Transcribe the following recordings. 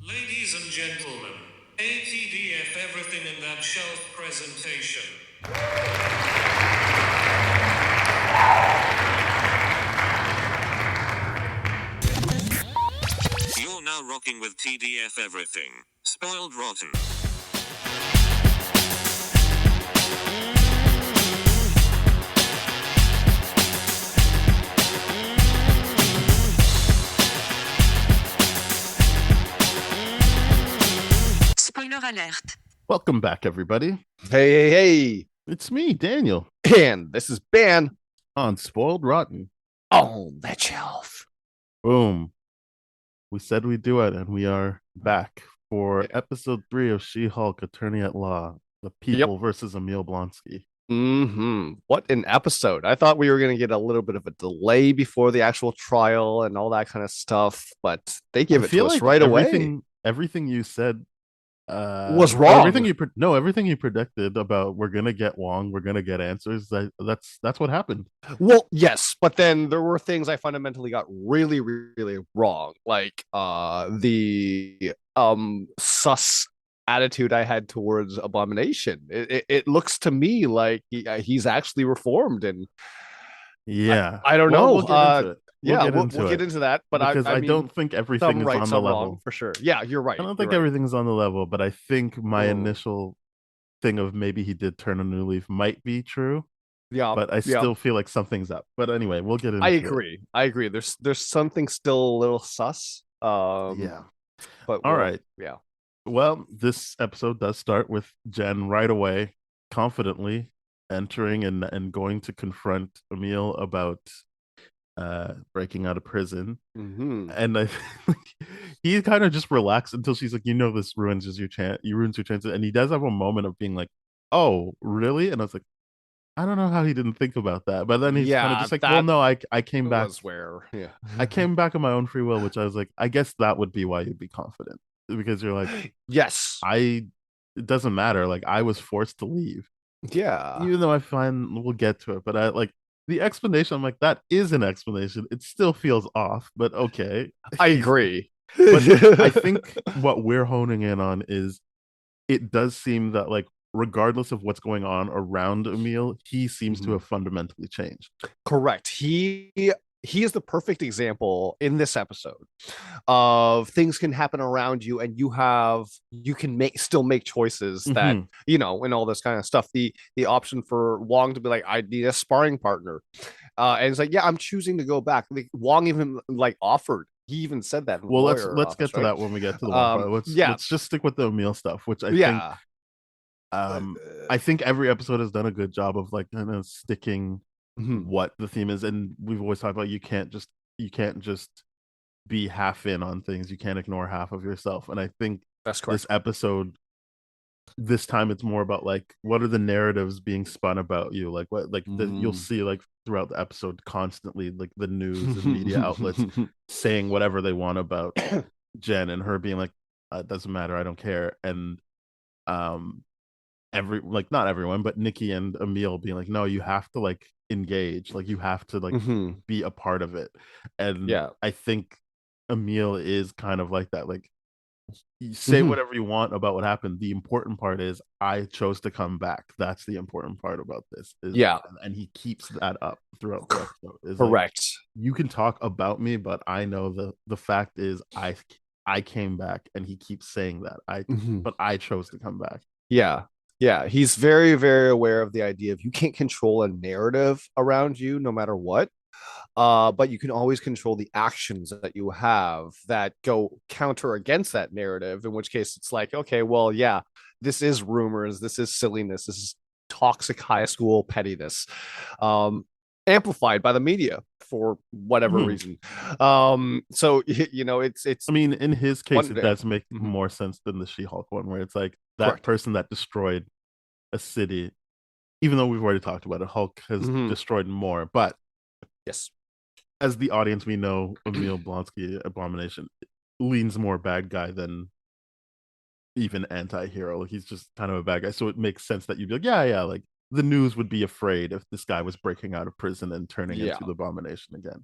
Ladies and gentlemen, ATDF everything in that shelf presentation. You're now rocking with TDF everything. Spoiled rotten. Spoiler alert. Welcome back, everybody. Hey. It's me, Daniel, And this is Ben on Spoiled Rotten. on that shelf. Boom. We said we'd do it, and we are back for episode 3 of She-Hulk Attorney at Law, The People versus Emil Blonsky. What an episode. I thought we were going to get a little bit of a delay before the actual trial and all that kind of stuff, but they give it to us right away. Everything you said was wrong. Everything you predicted about we're gonna get Wong, we're gonna get answers. That's what happened. Well, yes, but then there were things I fundamentally got really, really wrong, like the sus attitude I had towards Abomination. It looks to me like he's actually reformed, and I don't know. We'll get into it. We'll get into that, but I don't think everything is on the level. For sure. Yeah, you're right. I don't think everything's on the level, but I think my initial thing of maybe he did turn a new leaf might be true. Yeah, but I still feel like something's up. But anyway, we'll get into it. I agree. There's something still a little sus. Yeah. But all right. Yeah. Well, this episode does start with Jen right away, confidently entering and going to confront Emil about breaking out of prison. And I think he kind of just relaxed until she's like, this ruins your chances. And he does have a moment of being like, oh, really? And I was like, I don't know how he didn't think about that. But then he's kind of just like, well, no, I came back. I came back of my own free will, which I was like, I guess that would be why you'd be confident. Because you're like, yes, it doesn't matter. Like, I was forced to leave. Yeah. Even though I find we'll get to it. But I like the explanation. I'm like, that is an explanation. It still feels off, but okay. I agree. But I think what we're honing in on is it does seem that, like, regardless of what's going on around Emil, he seems to have fundamentally changed. Correct. He is the perfect example in this episode of things can happen around you and you can still make choices that, and all this kind of stuff. The option for Wong to be like, I need a sparring partner. And it's like, yeah, I'm choosing to go back. Like, Wong even offered. He even said that. Well, let's get to that when we get to the one. Let's just stick with the Emil stuff, which I think I think every episode has done a good job of like kind of sticking what the theme is, and we've always talked about you can't just be half in on things. You can't ignore half of yourself, and I think that's correct. This episode, this time, it's more about like what are the narratives being spun about you, like what you'll see like throughout the episode constantly, like the news and media outlets saying whatever they want about Jen and her being like, it doesn't matter, I don't care, and not everyone, but Nikki and Emil being like, no, you have to like engage, like you have to like be a part of it. And I think Emil is kind of like that. Like, you say whatever you want about what happened. The important part is I chose to come back. That's the important part about this. And he keeps that up throughout the episode. Correct. Like, you can talk about me, but I know the fact is I came back, and he keeps saying that but I chose to come back. Yeah, he's very, very aware of the idea of you can't control a narrative around you no matter what, but you can always control the actions that you have that go counter against that narrative, in which case it's like, okay, well, yeah, this is rumors, this is silliness, this is toxic high school pettiness, amplified by the media for whatever reason. So it's I mean, in his case, it does make more sense than the She-Hulk one, where it's like that person that destroyed a city, even though we've already talked about it, Hulk has destroyed more, but yes, as the audience, we know Emil Blonsky, Abomination, leans more bad guy than even anti-hero. Like, he's just kind of a bad guy, so it makes sense that you'd be like, yeah, like the news would be afraid if this guy was breaking out of prison and turning into the Abomination again.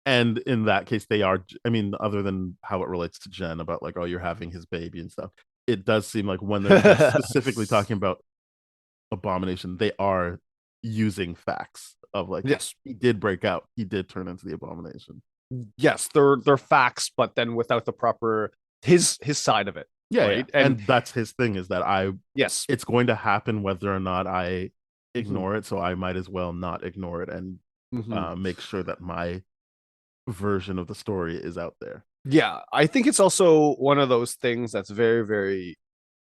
And in that case, they are. I mean, other than how it relates to Jen about like, oh, you're having his baby and stuff. It does seem like when they're specifically talking about Abomination, they are using facts of like, Yes. he did break out, he did turn into the Abomination. Yes, they're facts, but then without the proper his side of it. Yeah, right. yeah. And that's his thing, is that yes, it's going to happen whether or not I ignore mm-hmm. it, so I might as well not ignore it and make sure that my version of the story is out there. Yeah, I think it's also one of those things that's very, very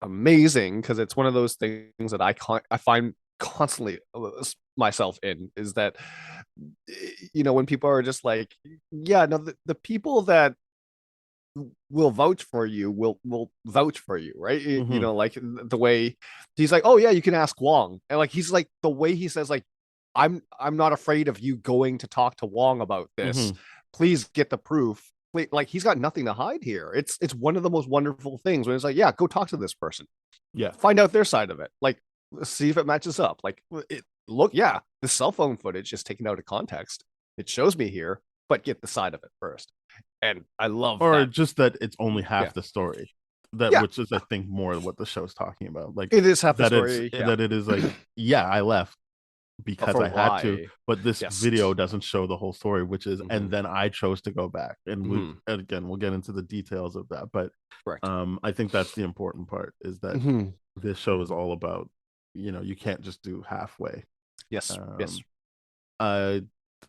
amazing, because it's one of those things that I find constantly myself in, is that when people are just like, yeah, no, the people that will vouch for you will vouch for you, right? Mm-hmm. Like the way he's like, oh yeah, you can ask Wong, and like he's like, the way he says like, I'm not afraid of you going to talk to Wong about this. Mm-hmm. Please get the proof. Like he's got nothing to hide here. It's one of the most wonderful things when it's like, yeah, go talk to this person, Yeah. find out their side of it, like see if it matches up. Like yeah, the cell phone footage is taken out of context. It shows me here, but get the side of it first. And I love or that. just that it's only half Yeah. the story, that Yeah, which is, I think, more what the show's talking about, like it is half the that it's story. Yeah. that it is like, yeah, I left But because for I had to, why? but this Yes. video doesn't show the whole story, which is, Mhm. and then I chose to go back, and Mhm. we'll get into the details of that, but Correct. I think that's the important part, is that Mhm. this show is all about, you can't just do halfway. Yes. Yes. uh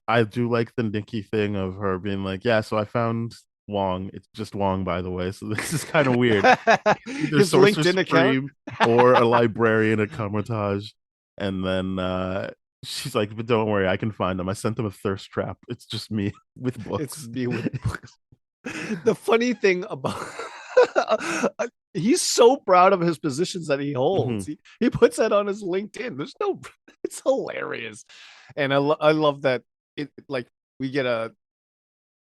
I do like the Nikki thing of her being like, yeah, so I found Wong. It's just Wong, by the way. So this is kind of weird. Either His Sorcerer LinkedIn account. Supreme or a librarian at Comertage. And then she's like, but don't worry, I can find them. I sent them a thirst trap. It's just me with It's books. me with books. The funny thing about he's so proud of his positions that he holds. Mhm. He puts that on his LinkedIn. There's no, it's hilarious, and I love that it, like, we get a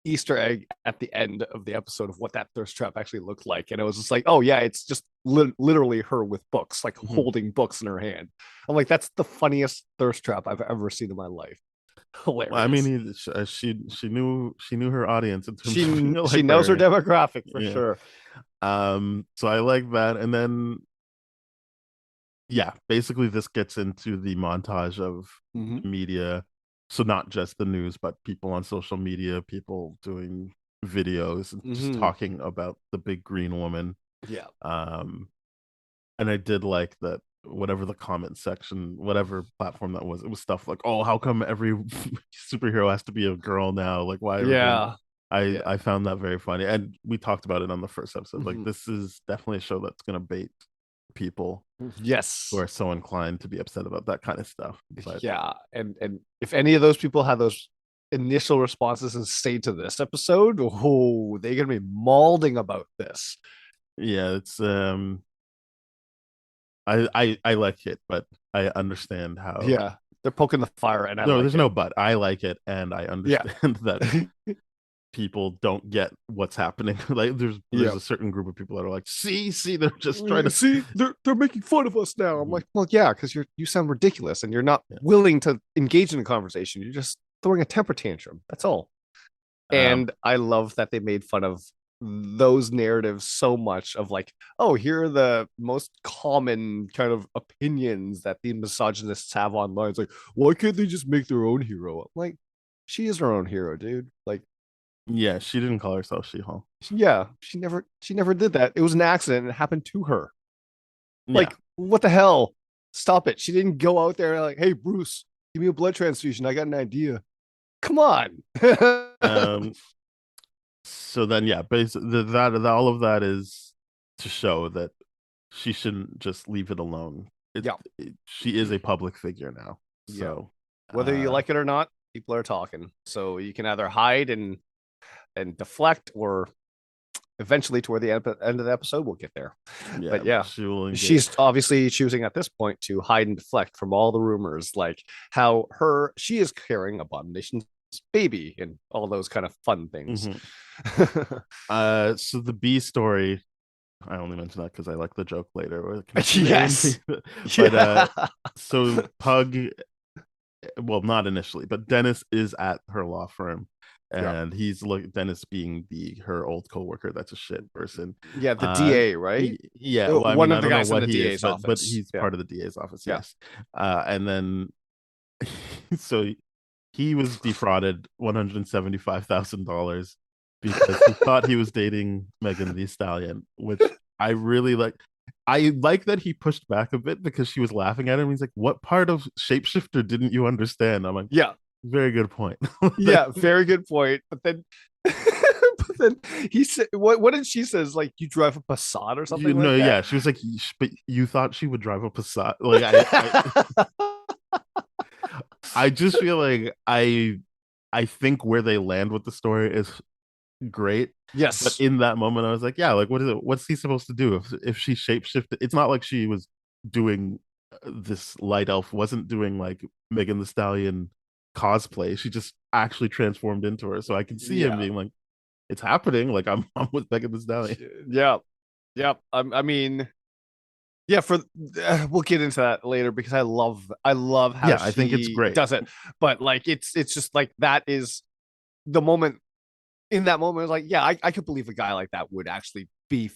Easter egg at the end of the episode of what that thirst trap actually looked like, and it was just like, oh yeah, it's just literally her with books, like Mhm. holding books in her hand. I'm like, that's the funniest thirst trap I've ever seen in my life. Hilarious. Well, I mean, she knew her audience in terms of being a She knows her librarian. demographic for Yeah. sure. So I like that. And then, yeah, basically this gets into the montage of Mhm. media. So not just the news, but people on social media, people doing videos and just Mhm. talking about the big green woman. Yeah. And I did like that, whatever the comment section, whatever platform that was, it was stuff like, oh, how come every superhero has to be a girl now? Like, why are we doing that? Yeah. Yeah. I found that very funny. And we talked about it on the first episode. Like, Mhm. this is definitely a show that's gonna bait people Yes. who are so inclined to be upset about that kind of stuff. But Yeah. And if any of those people had those initial responses and stayed to this episode, oh, they're gonna be mauling about this. yeah, it's I like it, but I understand how. Yeah. They're poking the fire, and I No, like there's it. no but. I like it, and I Yeah. understand that people don't get what's happening. Like, there's Yeah. a certain group of people that are like, see, they're just trying to See, they're making fun of us now. I'm like, well, yeah, because you sound ridiculous, and you're not Yeah. willing to engage in a conversation. You're just throwing a temper tantrum. That's all. And I love that they made fun of those narratives so much, of like, oh, here are the most common kind of opinions that the misogynists have online. It's like, why can't they just make their own hero? I'm like, she is her own hero, dude. Like, yeah, she didn't call herself She-Hulk. yeah, she never did that. It was an accident. It happened to her. Yeah. Like, what the hell? Stop it. She didn't go out there like, hey, Bruce, give me a blood transfusion. I got an idea. Come on. So then, yeah, basically that all of that is to show that she shouldn't just leave it alone. Yeah. She is a public figure now. So whether you like it or not, people are talking. So you can either hide and deflect, or eventually toward the end of the episode, we'll get there. yeah, But yeah, she's obviously choosing at this point to hide and deflect from all the rumors, like how she is carrying Abomination's baby and all those kind of fun things. So the B story, I only mention that because I like the joke later. Yes. But so Pug, well, not initially, but Dennis is at her law firm, and he's Dennis being her old coworker that's a shit person. Yeah, the DA, right? Yeah, well, I One mean, of I the don't know guys in what the he is, DA's but office. he's Yeah. part of the DA's office. Yeah. Yes, and then so he was defrauded $175,000 because he thought he was dating Megan Thee Stallion, which I really like. I like that he pushed back a bit because she was laughing at him. He's like, "What part of shapeshifter didn't you understand?" I'm like, Yeah. "Very good point." Yeah, very good point. But then but then he said what did she says? Like, you drive a Passat or something like that? yeah, she was like, "But you thought she would drive a Passat?" Like, I just feel like I think where they land with the story is great. But Yes. in that moment, I was like, yeah, like what is it? What's he supposed to do if she shapeshifted? It's not like she was doing this light elf wasn't doing like Megan the Stallion cosplay. She just actually transformed into her. So I can see him Yeah. being like, it's happening. Like I'm with Megan the Stallion. Yeah. Yeah. I mean, yeah, we'll get into that later because I love how Yeah, I think it's she great. does it. But like it's just like that is the moment. In that moment, I was like, yeah, I could believe a guy like that would actually be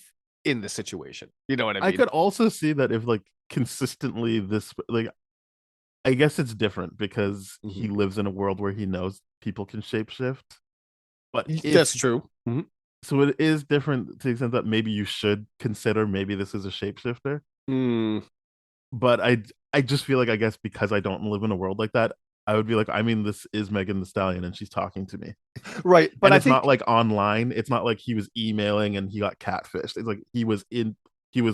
in the situation. You know what I I mean? could also see that if like consistently this like I guess it's different because he lives in a world where he knows people can shapeshift. But That's if true. so it is different to the extent that maybe you should consider maybe this is a shapeshifter. Mm, But I just feel like I guess because I don't live in a world like that, I would be like, I mean, this is Megan the Stallion and she's talking to me. right. But And I it's not think like online. It's not like he was emailing and he got catfished. It's like he was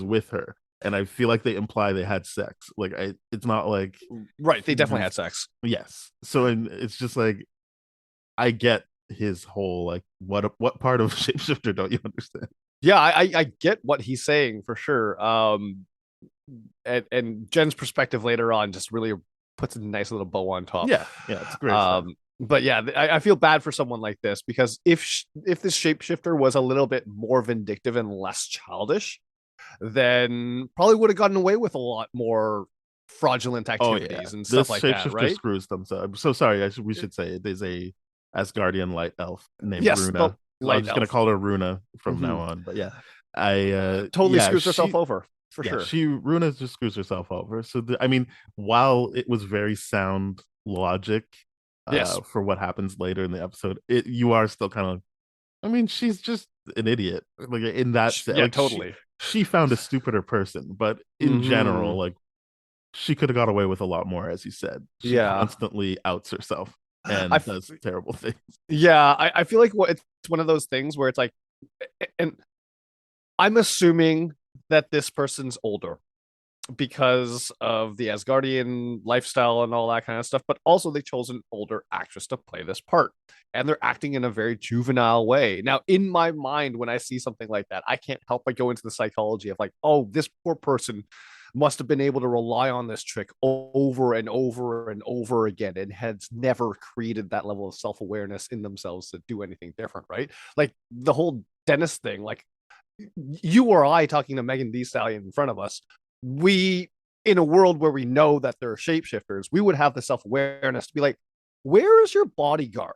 with her. And I feel like they imply they had sex. Like it's not like right, they he definitely was had sex. yes. So and it's just like I get his whole like what part of shapeshifter don't you understand? Yeah, I get what he's saying for sure. And Jen's perspective later on just really puts a nice little bow on top. Yeah, it's great stuff. But yeah, I feel bad for someone like this because if this shapeshifter was a little bit more vindictive and less childish, then probably would have gotten away with a lot more fraudulent activities and stuff This like that, shapeshifter right? screws them. So I'm so sorry. We should say it is a Asgardian light elf named Yes, the Runa. I'm light just gonna elf call her Runa from now on. But yeah, I totally yeah screws herself over for yeah sure. she Runa just screws herself over. So I mean, while it was very sound logic Yes, for what happens later in the episode, you are still kind of I mean, she's just an idiot. Like in that sense, yeah, like totally. she found a stupider person, but in general, like she could have got away with a lot more, as you said. She Yeah, constantly outs herself I and does terrible things. yeah, I feel like it's one of those things where it's like, and I'm assuming that this person's older because of the Asgardian lifestyle and all that kind of stuff, but also they chose an older actress to play this part. And they're acting in a very juvenile way. Now, in my mind, when I see something like that, I can't help but go into the psychology of like, oh, this poor person must have been able to rely on this trick over and over and over again and has never created that level of self-awareness in themselves to do anything different, right? Like the whole Dennis thing, like you or I talking to Megan Thee Stallion in front of us, we in a world where we know that there are shapeshifters, we would have the self-awareness to be like, where is your bodyguard?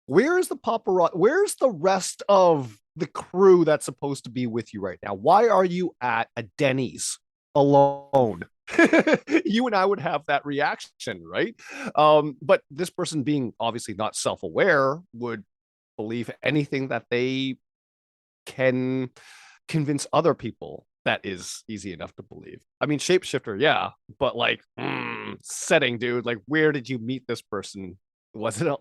Where is the paparazzi? Where's the rest of the crew that's supposed to be with you right now? Why are you at a Denny's alone? You and I would have that reaction, right? But this person being obviously not self-aware would believe anything that they can convince other people that is easy enough to believe. I mean, shapeshifter, yeah, but like setting, dude. Like, where did you meet this person? Was it?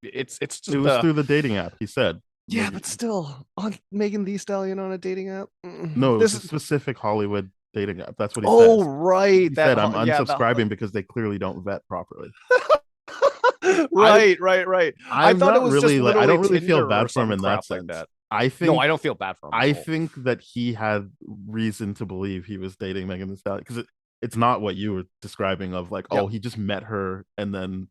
It's It just was through the dating app. He said, yeah, like, but still on Megan Thee Stallion on a dating app. no, it was This a is specific Hollywood dating app. That's what he oh says. right, He that said, "I'm yeah, the unsubscribing because they clearly don't vet properly." I right. I I'm thought it not was just really like I literally don't really feel Tinder or bad for him some in that crap like sense. that. No, I don't feel bad for him at I all. think that he had reason to believe he was dating Megan Thee Stallion because it's not what you were describing of like, Yeah, oh, he just met her and then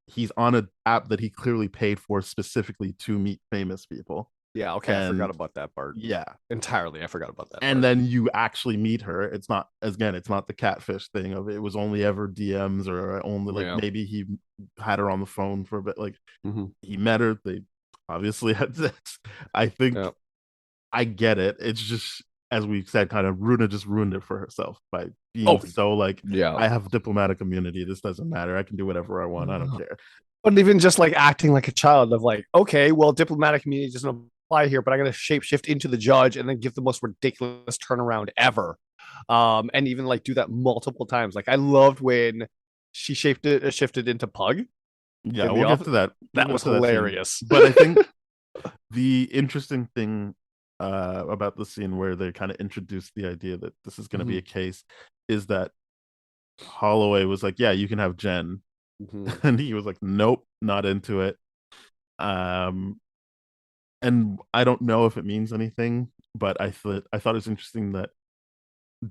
he's on an app that he clearly paid for specifically to meet famous people. Yeah, okay, I forgot And about that part yeah, entirely. I forgot about that and part. then you actually meet her. It's not, again, it's not the catfish thing of it was only ever DMs, or only like Yeah. maybe he had her on the phone for a bit. Like Mhm. he met her, they obviously had sex. I think Yeah. I get it. It's just, as we said, kind of Runa just ruined it for herself by being Oh, so like, yeah. I have diplomatic immunity. This doesn't matter. I can do whatever I want. I don't care. But even just like acting like a child of like, okay, well, diplomatic immunity doesn't apply here, but I'm going to shapeshift into the judge and then give the most ridiculous turnaround ever. And even like do that multiple times. Like I loved when she shifted into Pug Yeah, in the we'll get office. to that. We'll That get was to that scene. hilarious. But I think the interesting thing about the scene where they kind of introduced the idea that this is going to be a case is that Holloway was like, "Yeah, you can have Jen," and he was like, "Nope, not into it." Um, and I don't know if it means anything, but I thought it was interesting that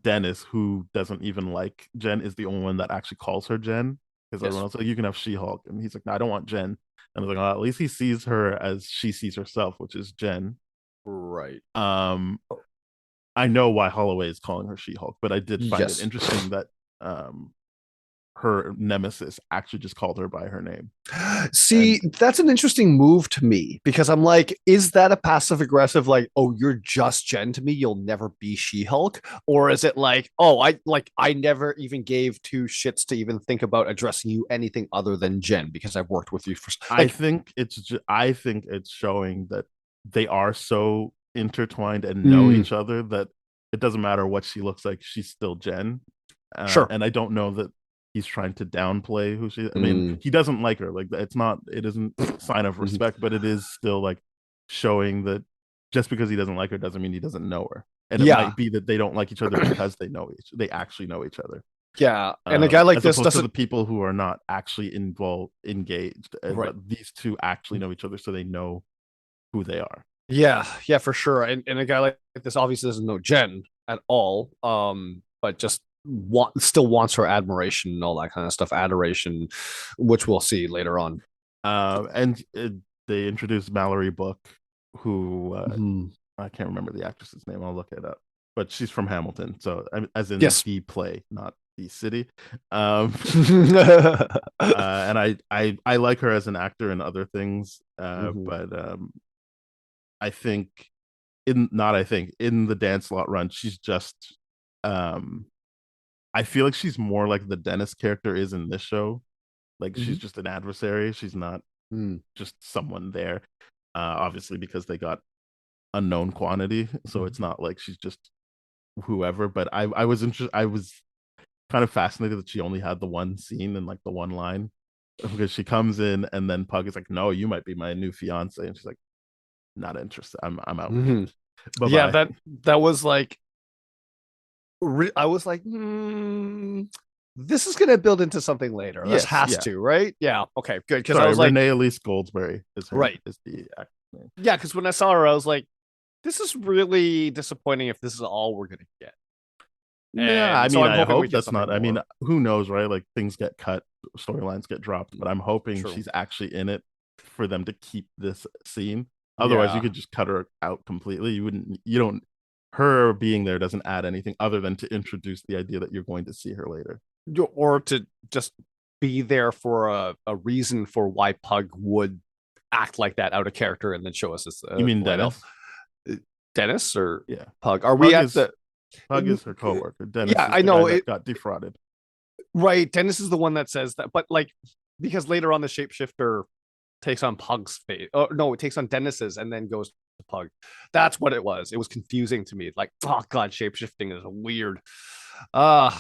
Dennis, who doesn't even like Jen, is the only one that actually calls her Jen. Because everyone Yes. else is like, you can have She-Hulk, and he's like, no, I don't want Jen. And I was like, oh, at least he sees her as she sees herself, which is Jen. Right. Um, I know why Holloway is calling her She-Hulk, but I did find it Yes. interesting that um her nemesis actually just called her by her name. See, And that's an interesting move to me because I'm like, is that a passive aggressive, like, oh, you're just Jen to me, you'll never be She-Hulk? Or is it like, oh, I never even gave two shits to even think about addressing you anything other than Jen because I've worked with you for I like, think I think it's showing that they are so intertwined and know mm, each other that it doesn't matter what she looks like, she's still Jen. sure. And I don't know that he's trying to downplay who she. I mean, Mm, he doesn't like her. Like it's not. It isn't sign of mhm. respect, but it is still like showing that just because he doesn't like her doesn't mean he doesn't know her. And it Yeah. might be that they don't like each other because they actually know each other. Yeah. And a guy like As this opposed to doesn't, the people who are not actually engaged. right. But these two actually know each other, so they know who they are. Yeah, yeah, for sure. And a guy like this obviously doesn't know Jen at all. But just still wants her admiration and all that kind of stuff, adoration, which we'll see later on. And they introduced Mallory Book, who Mhm. I can't remember the actress's name. I'll look it up. But she's from Hamilton, so as in Yes. the play, not the city. Um, and I like her as an actor and other things. Mhm. But I think in the dance lot run, she's just um, I feel like she's more like the Dennis character is in this show. Like she's Mhm. just an adversary. She's not Mm. just someone there. Obviously because they got unknown quantity, so it's not like she's just whoever. But I was interested. I was kind of fascinated that she only had the one scene and like the one line, because she comes in and then Pug is like, "No, you might be my new fiance," and she's like, "Not interested. I'm out. Mhm. Bye Yeah, bye." that was like I was like, this is gonna build into something later. This Yes, has yeah. to, right? Yeah, okay, good. Because I Sorry, was like, Renee Elise Goldsberry right, is the actor name. yeah, because when I saw her, I was like, this is really disappointing if this is all we're gonna get. Yeah, I And so mean, I'm I hoping we hope get that's something not. I mean, more. who knows, right? Like things get cut, storylines get dropped, but I'm hoping True. she's actually in it for them to keep this scene. Otherwise, you Yeah. could just cut her out completely. You wouldn't. You don't. Her being there doesn't add anything other than to introduce the idea that you're going to see her later. Or to just be there for a reason for why Pug would act like that out of character and then show us this You mean white elf. Dennis? Dennis or Yeah. Pug? Are we Pug at is the? Pug is her coworker. Dennis Yeah, is I the guy know that it. got defrauded. Right, Dennis is the one that says that, but like because later on the shapeshifter takes on Pug's face. Oh no, it takes on Dennis's and then goes to Pug. That's what it was. It was confusing to me. Like, oh god, shapeshifting is weird. Uh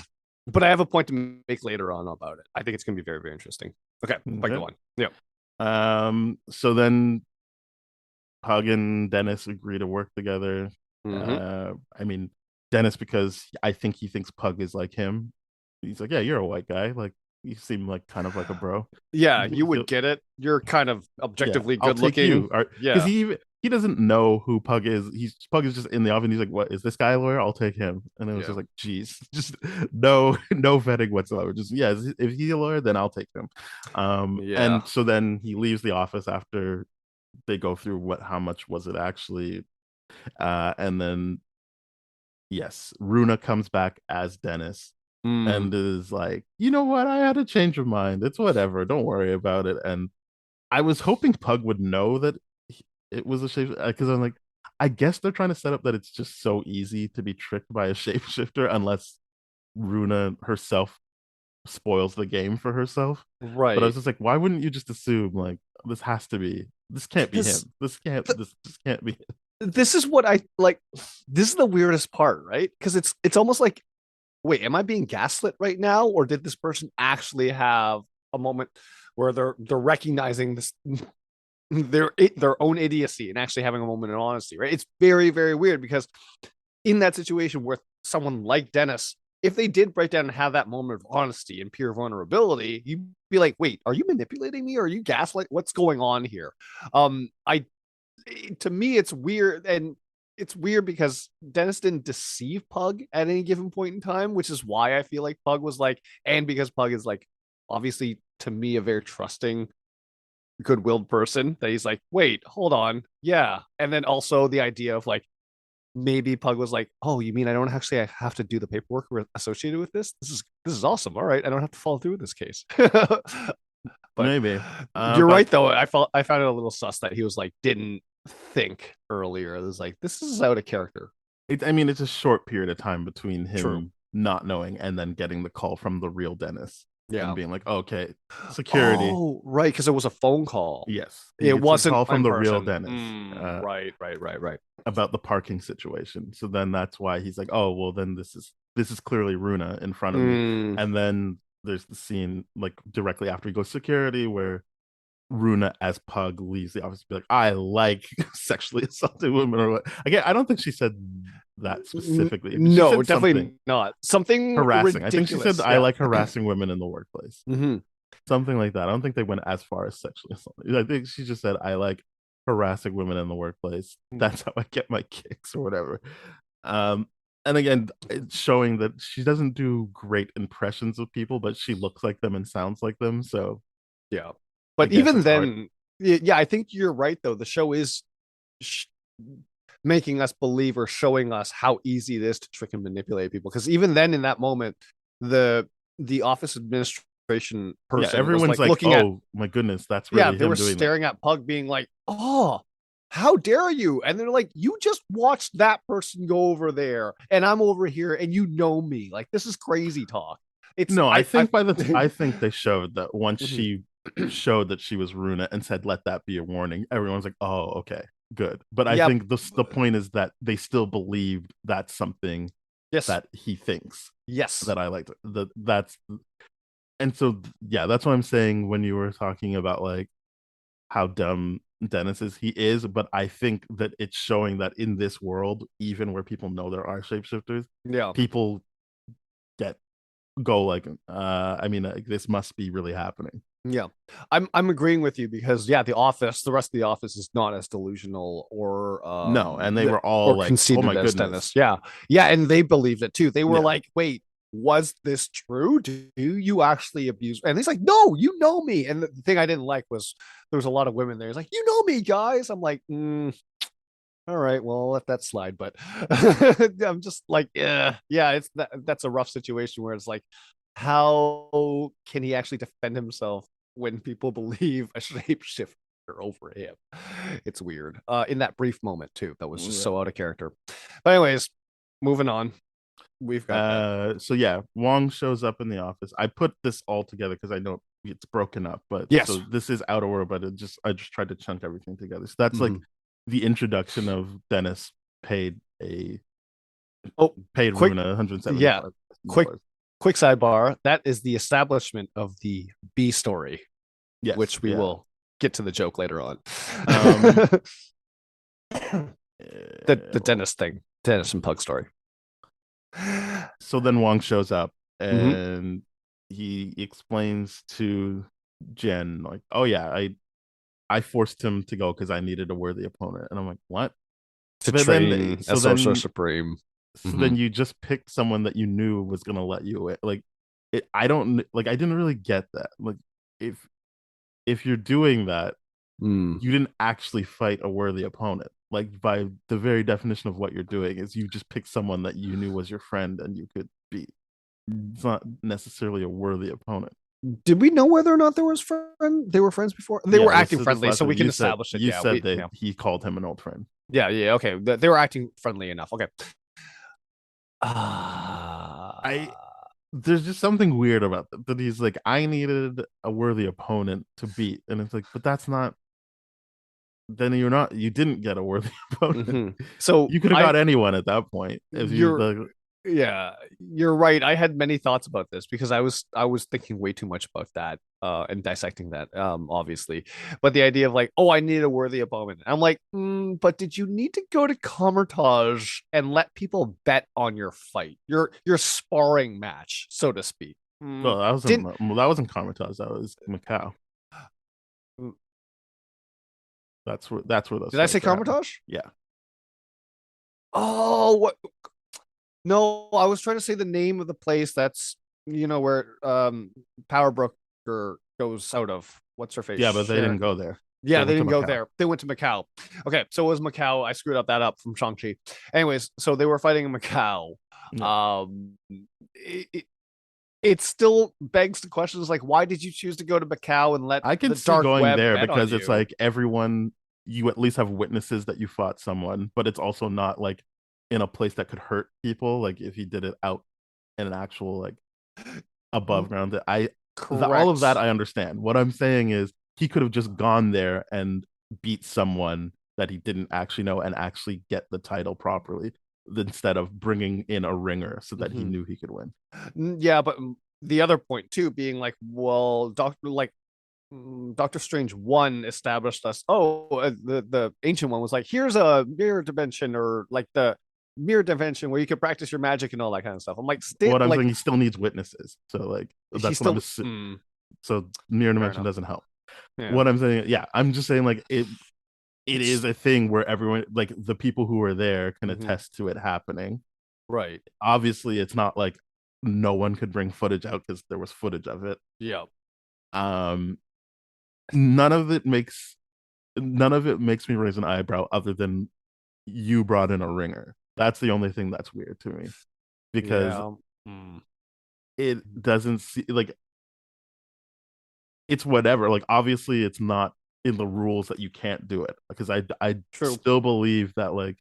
but I have a point to make later on about it. I think it's gonna be very, very interesting. Okay, but Okay. go on. Yeah. So then Pug and Dennis agree to work together. Mm-hmm. I mean, Dennis, because I think he thinks Pug is like him. He's like, yeah, you're a white guy. Like, you seem like kind of like a bro. Yeah, you He'll- would get it. You're kind of yeah, objectively I'll good take looking. you. Because Yeah. he doesn't know who Pug is. Pug is just in the oven. He's like, what is this guy a lawyer? I'll take him. And it was Yeah. just like, geez, just no vetting whatsoever. Just yeah, if he's a lawyer, then I'll take him. Yeah. And so then he leaves the office after they go through how much was it actually, and then yes, Runa comes back as Dennis Mm, and is like, you know what, I had a change of mind, it's whatever, don't worry about it. And I was hoping Pug would know that it was a shape, because I'm like, I guess they're trying to set up that it's just so easy to be tricked by a shapeshifter unless Runa herself spoils the game for herself. But I was right. just like, why wouldn't you just assume like this can't be Because him. This just can't be him. this is what I like. This is the weirdest part, right? Because it's almost like, wait, am I being gaslit right now, or did this person actually have a moment where they're recognizing this their own idiocy and actually having a moment of honesty, right? It's very, very weird because in that situation where someone like Dennis, if they did break down and have that moment of honesty and pure vulnerability, you'd be like, wait, are you manipulating me? Or are you gaslight? What's going on here? I to me, it's weird. And it's weird because Dennis didn't deceive Pug at any given point in time, which is why I feel like Pug was like, and because Pug is like, obviously to me, a very trusting, good-willed person, that he's like, wait, hold on. Yeah. And then also the idea of like, maybe Pug was like, "Oh, you mean I don't actually have to do the paperwork associated with this? This is awesome. All right, I don't have to follow through with this case." But Maybe. you're But right, though. I found it a little sus that he was like didn't think earlier. It was like this is out of character. I mean, it's a short period of time between True. him not knowing and then getting the call from the real Dennis and Yeah. being like, okay, security. Oh, right, because it was a phone call. Yes, he It gets a wasn't call from in the real person. Dennis Right, right, right, right. about the parking situation. So then that's why he's like, oh, well, then this is clearly Runa in front of me. Mm, And then there's the scene like directly after he goes security where Runa as Pug leaves the office, be like, I like sexually assaulted women, or what? Again, I don't think she said that specifically, but she no, said definitely something not. Something harassing. I think she said, ridiculous. I Yeah. like harassing women in the workplace. Mm-hmm. Something like that. I don't think they went as far as sexually assaulting. I think she just said, I like harassing women in the workplace. That's how I get my kicks or whatever. Um, and again, it's showing that she doesn't do great impressions of people, but she looks like them and sounds like them. So Yeah. I But guess even it's hard. then, yeah, I think you're right, though. The show is sh- making us believe or showing us how easy it is to trick and manipulate people. Because even then, in that moment, the the office administration Yeah, person was everyone's like like, looking at, oh my goodness, that's yeah, really they were him doing that. staring at Pug, being like, oh, how dare you? And they're like, you just watched that person go over there, and I'm over here, and you know me. Like, this is crazy talk. It's No, I I think I think they showed that once she showed that she was Runa and said, "Let that be a warning," everyone's like, "Oh, okay, good." But I Yep. think the point is that they still believed that's something Yes. that he thinks Yes. that I liked. That's and so yeah, that's what I'm saying when you were talking about like how dumb Dennis is. He is, but I think that it's showing that in this world, even where people know there are shapeshifters, Yeah. people get go like, I mean, this must be really happening. Yeah, I'm agreeing with you because yeah, the rest of the office is not as delusional or No, and they were all like, "Oh conceited my as goodness." Dennis. Yeah, yeah, and they believed it too. They were Yeah, like, "Wait, was this true? Do you actually abuse?" And he's like, "No, you know me." And the thing I didn't like was there was a lot of women there. He's like, "You know me, guys." I'm like, all right, well, I'll let that slide. But I'm just like, yeah, that's a rough situation where it's like, how can he actually defend himself when people believe a shapeshifter over him? It's weird. In that brief moment too, that was just yeah. so out of character. But anyways, moving on. We've got that. So yeah, Wong shows up in the office. I put this all together because I know it's broken up, but Yes. so this is out of order, but I just tried to chunk everything together. So that's like Mhm. the introduction of Dennis paid a Oh, paid quick. Runa Yeah. $175. Quick. Quick sidebar. That is the establishment of the B story, Yes, which we yeah. will get to the joke later on. Um, The dentist thing, dentist and pug story. so then Wong shows up Mhm. and he explains to Jen like, "Oh yeah, I forced him to go because I needed a worthy opponent," and I'm like, "What?" To But then, train as Sorcerer Supreme. so Mhm. then you just picked someone that you knew was gonna let you in. Like, I don't like. I didn't really get that. Like, if you're doing that, Mm. you didn't actually fight a worthy opponent. Like by the very definition of what you're doing is you just picked someone that you knew was your friend and you could beat. It's not necessarily a worthy opponent. Did we know whether or not they were friends before? They Yeah, were acting this friendly, last so we week can establish it. you Yeah, said that he called him an old friend. yeah, okay. They were acting friendly enough. Okay. I there's just something weird about that he's like, I needed a worthy opponent to beat, and it's like, but that's not. Then you didn't get a worthy opponent. So You could have got anyone at that point if you you're the yeah, you're right. I had many thoughts about this because I was thinking way too much about that and dissecting that obviously. But the idea of like, oh, I need a worthy opponent. I'm like, but did you need to go to Comertage and let people bet on your fight, your sparring match, so to speak? well, that wasn't Comitas, that was Macau. Mm. That's where those Did I say fights are happening. Comertage? Yeah. Oh, what? No, I was trying to say the name of the place that's where Power Broker goes out of. What's her face? Yeah, but they didn't Sharon. go there. Yeah, They they went to didn't go Macau. there. They went to Macau. Okay, so it was Macau. I screwed up that up from Shang-Chi. Anyways, so they were fighting in Macau. Yeah. It still begs the questions like, why did you choose to go to Macau and let I can the see dark going web there bet because on it's you? like everyone, you at least have witnesses that you fought someone, but it's also not like in a place that could hurt people. Like if you did it out in an actual like above ground, all of that Correct. I understand. What I'm saying is he could have just gone there and beat someone that he didn't actually know and actually get the title properly instead of bringing in a ringer so that he knew he could win. Yeah, but the other point too being like, well, Doctor Strange 1 established us. Oh, the ancient one was like, here's a mirror dimension or like the mirror dimension where you can practice your magic and all that kind of stuff. I'm like, What I'm saying, he still needs witnesses. So like he that's what I'm still assuming. So mirror dimension enough. doesn't help. Yeah. What I'm saying, yeah, I'm just saying like it is a thing where everyone, like the people who are there, can attest to it happening. Right. Obviously, it's not like no one could bring footage out because there was footage of it. Yeah. Um, none of it makes me raise an eyebrow other than you brought in a ringer. That's the only thing that's weird to me because Yeah. it doesn't see like it's whatever. Like obviously, it's not in the rules that you can't do it because I True. still believe that like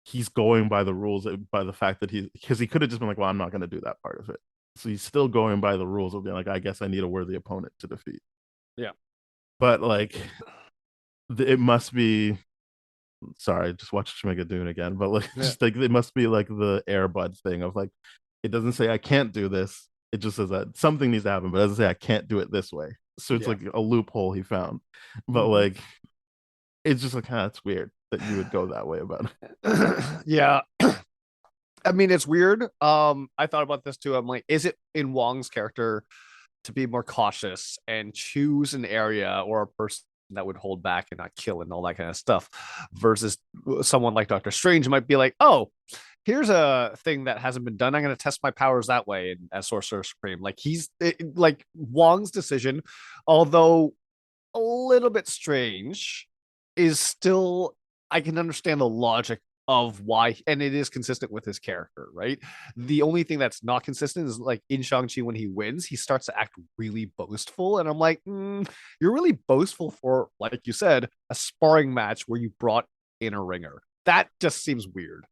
he's going by the rules by the fact that because he could have just been like, well, I'm not going to do that part of it. So he's still going by the rules of being like, I guess I need a worthy opponent to defeat. Yeah. But like, it must be. Sorry, just watch Schmigadoon again. But like, just like it must be like the Airbud thing of like, it doesn't say I can't do this. It just says that something needs to happen, but it doesn't say I can't do it this way. So it's like a loophole he found. But like, it's just like, it's weird that you would go that way about it. Yeah. I mean, it's weird. I thought about this too. I'm like, is it in Wong's character to be more cautious and choose an area or a person that would hold back and not kill and all that kind of stuff versus someone like Doctor Strange might be like, oh, here's a thing that hasn't been done. I'm going to test my powers that way as Sorcerer Supreme. Like like Wong's decision, although a little bit strange, is still, I can understand the logic of why, and it is consistent with his character, right? The only thing that's not consistent is like in Shang-Chi when he wins, he starts to act really boastful. And I'm like, you're really boastful for, like you said, a sparring match where you brought in a ringer. That just seems weird.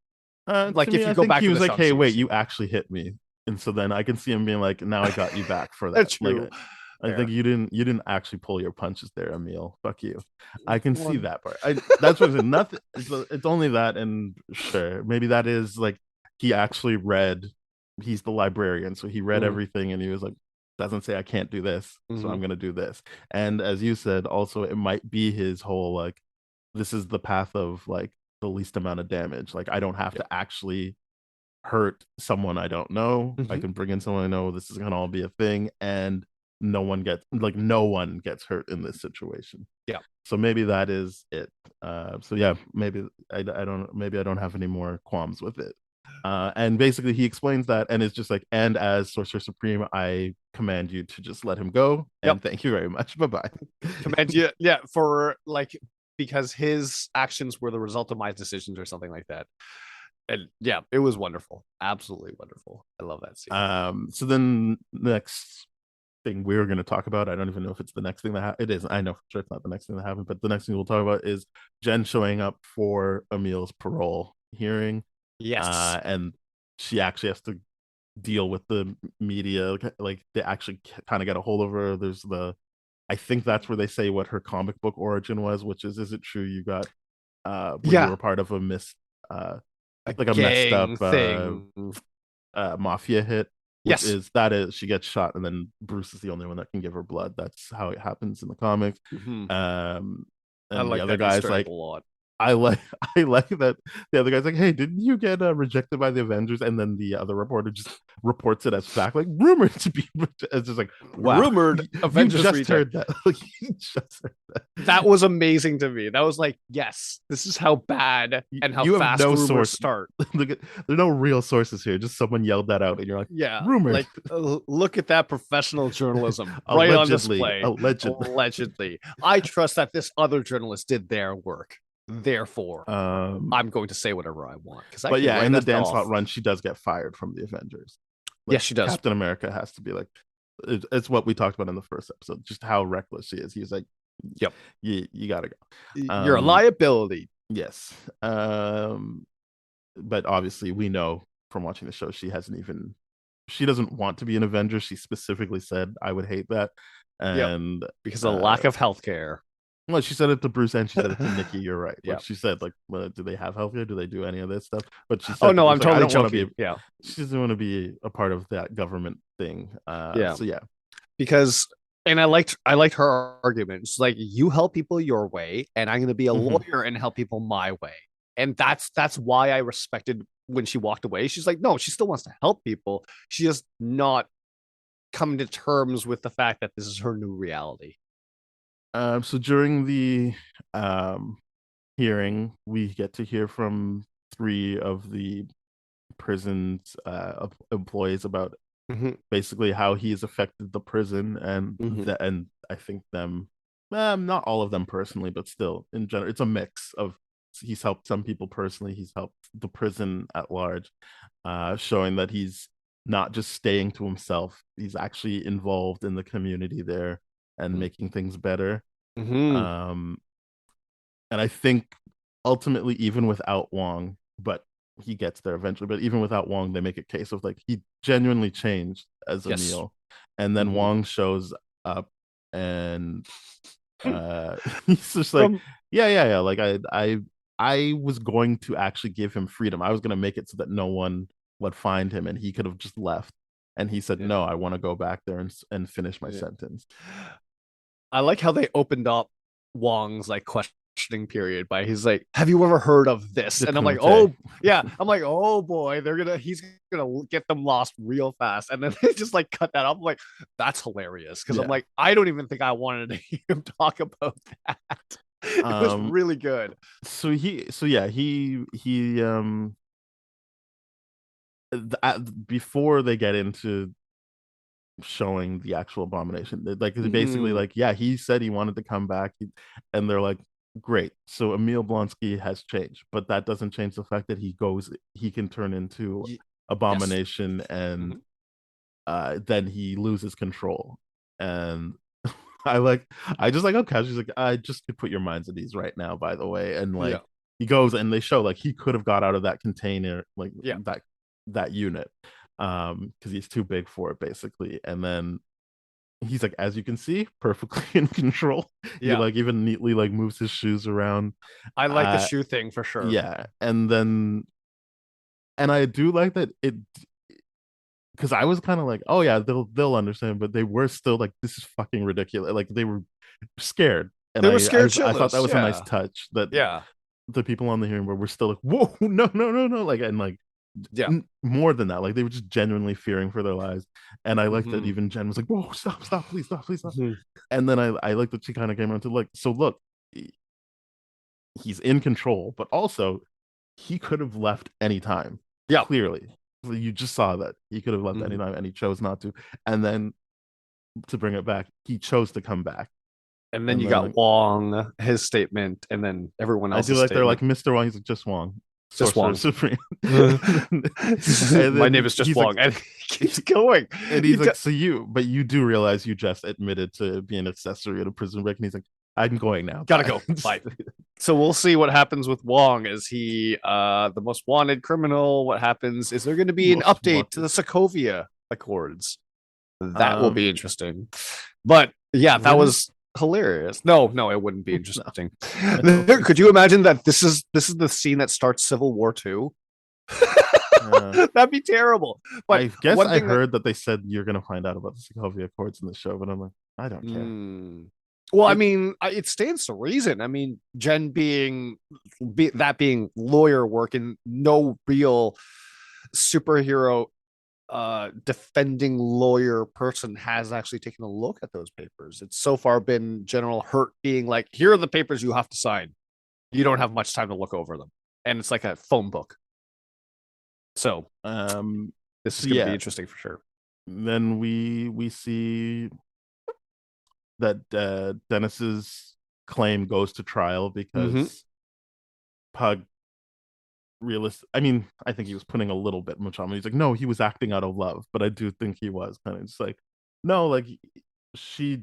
Like if you I go think back he to was the like, "Hey, Shang-Chi wait, scene. you actually hit me," and so then I can see him being like, "Now I got you back for that." That's true. Like, I think you didn't actually pull your punches there, Emil. Fuck you. I can see that part. That's what I'm saying. Nothing. It's only that, and sure, maybe that is like he actually read. He's the librarian, so he read everything, and he was like, "Doesn't say I can't do this, so I'm gonna do this." And as you said, also it might be his whole like, this is the path of like the least amount of damage. Like I don't have to actually hurt someone I don't know. I can bring in someone I know. This is gonna all be a thing, and no one gets hurt in this situation. Yeah. So maybe that is it. So yeah, maybe I don't have any more qualms with it. And basically he explains that, and it's just like, and as Sorcerer Supreme, I command you to just let him go, Yep. and thank you very much. Bye-bye. Command you, yeah, for like because his actions were the result of my decisions or something like that. And yeah, it was wonderful. Absolutely wonderful. I love that scene. So then next thing we're going to talk about, I don't even know if it's the next thing it is. I know for sure it's not the next thing that happened, but the next thing we'll talk about is Jen showing up for Emil's parole hearing. Yes. And she actually has to deal with the media. Like they actually kind of get a hold of her. There's I think that's where they say what her comic book origin was, which is it true you got where you Yeah. were part of a uh A like a messed up gang thing. mafia hit, which Yes. is that is she gets shot and then Bruce is the only one that can give her blood. That's how it happens in the comics. Mhm. I And the like other that guy's Easter egg like, a lot. I like I like that the other guy's like, hey, didn't you get rejected by the Avengers? And then the other reporter just reports it as fact, like rumored to be. It's just like, wow, Rumored you Avengers just reject. heard that. Like, you just heard that. That was amazing to me. That was like, yes, this is how bad and how You have fast no rumors source. start. Look at there are no real sources here. Just someone yelled that out, and you're like, Yeah, rumored, like look at that professional journalism right on allegedly, display. allegedly. Allegedly, I trust that this other journalist did their work. Therefore, I'm going to say whatever I want because I But can yeah, write in the that dance off. hall run, she does get fired from the Avengers. Yes, Like she does. Captain America has to be like, it's what we talked about in the first episode, just how reckless she is. He's like, Yep, you gotta go. you're a liability. Yes. But obviously we know from watching the show she doesn't want to be an Avenger. She specifically said, I would hate that. Yep, And because of the lack of health care. well, she said it to Bruce and she said it to Nikki. You're right. Like Yeah. she said, like, well, do they have healthcare? Do they do any of this stuff? But she Oh said to no, Bruce, I'm like, I totally don't want to joking. be. Yeah. She doesn't want to be a part of that government thing. Yeah. So yeah, Because and I liked her argument. It's like you help people your way, and I'm going to be a Mhm. lawyer and help people my way. And that's why I respected when she walked away. She's like, no, she still wants to help people. She just not come to terms with the fact that this is her new reality. So during the um hearing, we get to hear from three of the prison's employees about Mhm. basically how he's affected the prison Mhm. and I think them, not all of them personally, but still in general, it's a mix of he's helped some people personally, he's helped the prison at large, showing that he's not just staying to himself, he's actually involved in the community there and making things better. Mhm. Um, and I think ultimately, even without Wong, but he gets there eventually. But even without Wong, they make a case of like he genuinely changed as Yes. Emil, and then Mhm. Wong shows up, and he's just like, From yeah. Like I was going to actually give him freedom. I was going to make it so that no one would find him, and he could have just left. And he said, yeah. no, I want to go back there and finish my Yeah. sentence. I like how they opened up Wong's like questioning period by he's like, "Have you ever heard of this?" The And I'm like, Kumite. "Oh yeah." I'm like, "Oh boy, he's gonna get them lost real fast." And then they just like cut that up. I'm like, "That's hilarious." Because I'm Yeah. like, I don't even think I wanted to hear him talk about that. It was Um, really good. so yeah, before they get into showing the actual abomination, like basically Mm, like, yeah, he said he wanted to come back, and they're like, great, so Emil Blonsky has changed, but that doesn't change the fact that he can turn into yes. abomination, and Mhm. then he loses control. And I like, I just like, okay, she's like, I just could put your minds at ease right now, by the way. And Yeah. like he goes and they show like he could have got out of that container, like Yeah. that unit, because he's too big for it, basically. And then he's like, as you can see, perfectly in control. He Yeah. like even neatly like moves his shoes around. I like the Uh shoe thing for sure. yeah. And I do like that it, because I was kind of like, oh yeah, they'll understand, but they were still like, this is fucking ridiculous. Like they were scared, and They were scared I thought that shitless. was a nice Yeah. touch that Yeah. the people on the hearing board were still like, whoa, no, like, and like Yeah. more than that, like they were just genuinely fearing for their lives. And I liked that Mhm. even Jen was like, whoa, stop, please stop. Mhm. And then I like that she kind of came around to like, so look, he's in control, but also he could have left anytime. Yeah. Clearly, you just saw that he could have left Mhm. anytime, and he chose not to. And then to bring it back, he chose to come back. And then And you then got like Wong, his statement, and then everyone I do else's like they're like statement. Mr. Wong. He's like just Wong, Just Sorcerer Wong. Supreme. My And name then is just he's like, Wong, and he keeps going. and he's like, so but you do realize you just admitted to being an accessory at a prison break, and he's like, I'm going now. Gotta Bye. go. Bye. So we'll see what happens with Wong. Is he the most wanted criminal? What happens? Is there going to be an Most update to wanted. the Sokovia Accords? That will Um, be interesting. But yeah, that would it? was hilarious. No, no, it wouldn't be No, interesting. I don't think Could you so. imagine that this is the scene that starts Civil War II? Uh, That'd be terrible. But I guess one I thing that heard that they said you're gonna find out about the Sokovia Accords in the show, but I'm like, I don't care. Hmm. Well, I It mean, it stands to reason. I mean, Jen being lawyer work and no real superhero defending lawyer person has actually taken a look at those papers. It's so far been General Hurt being like, here are the papers you have to sign. You don't have much time to look over them. And it's like a phone book. So this is so going to be yeah, interesting for sure. then we see that Dennis's claim goes to trial Mm-hmm. because Pug I mean, I think he was putting a little bit much on me. He's like, no, he was acting out of love, but I do think he was kind of just like, no, like she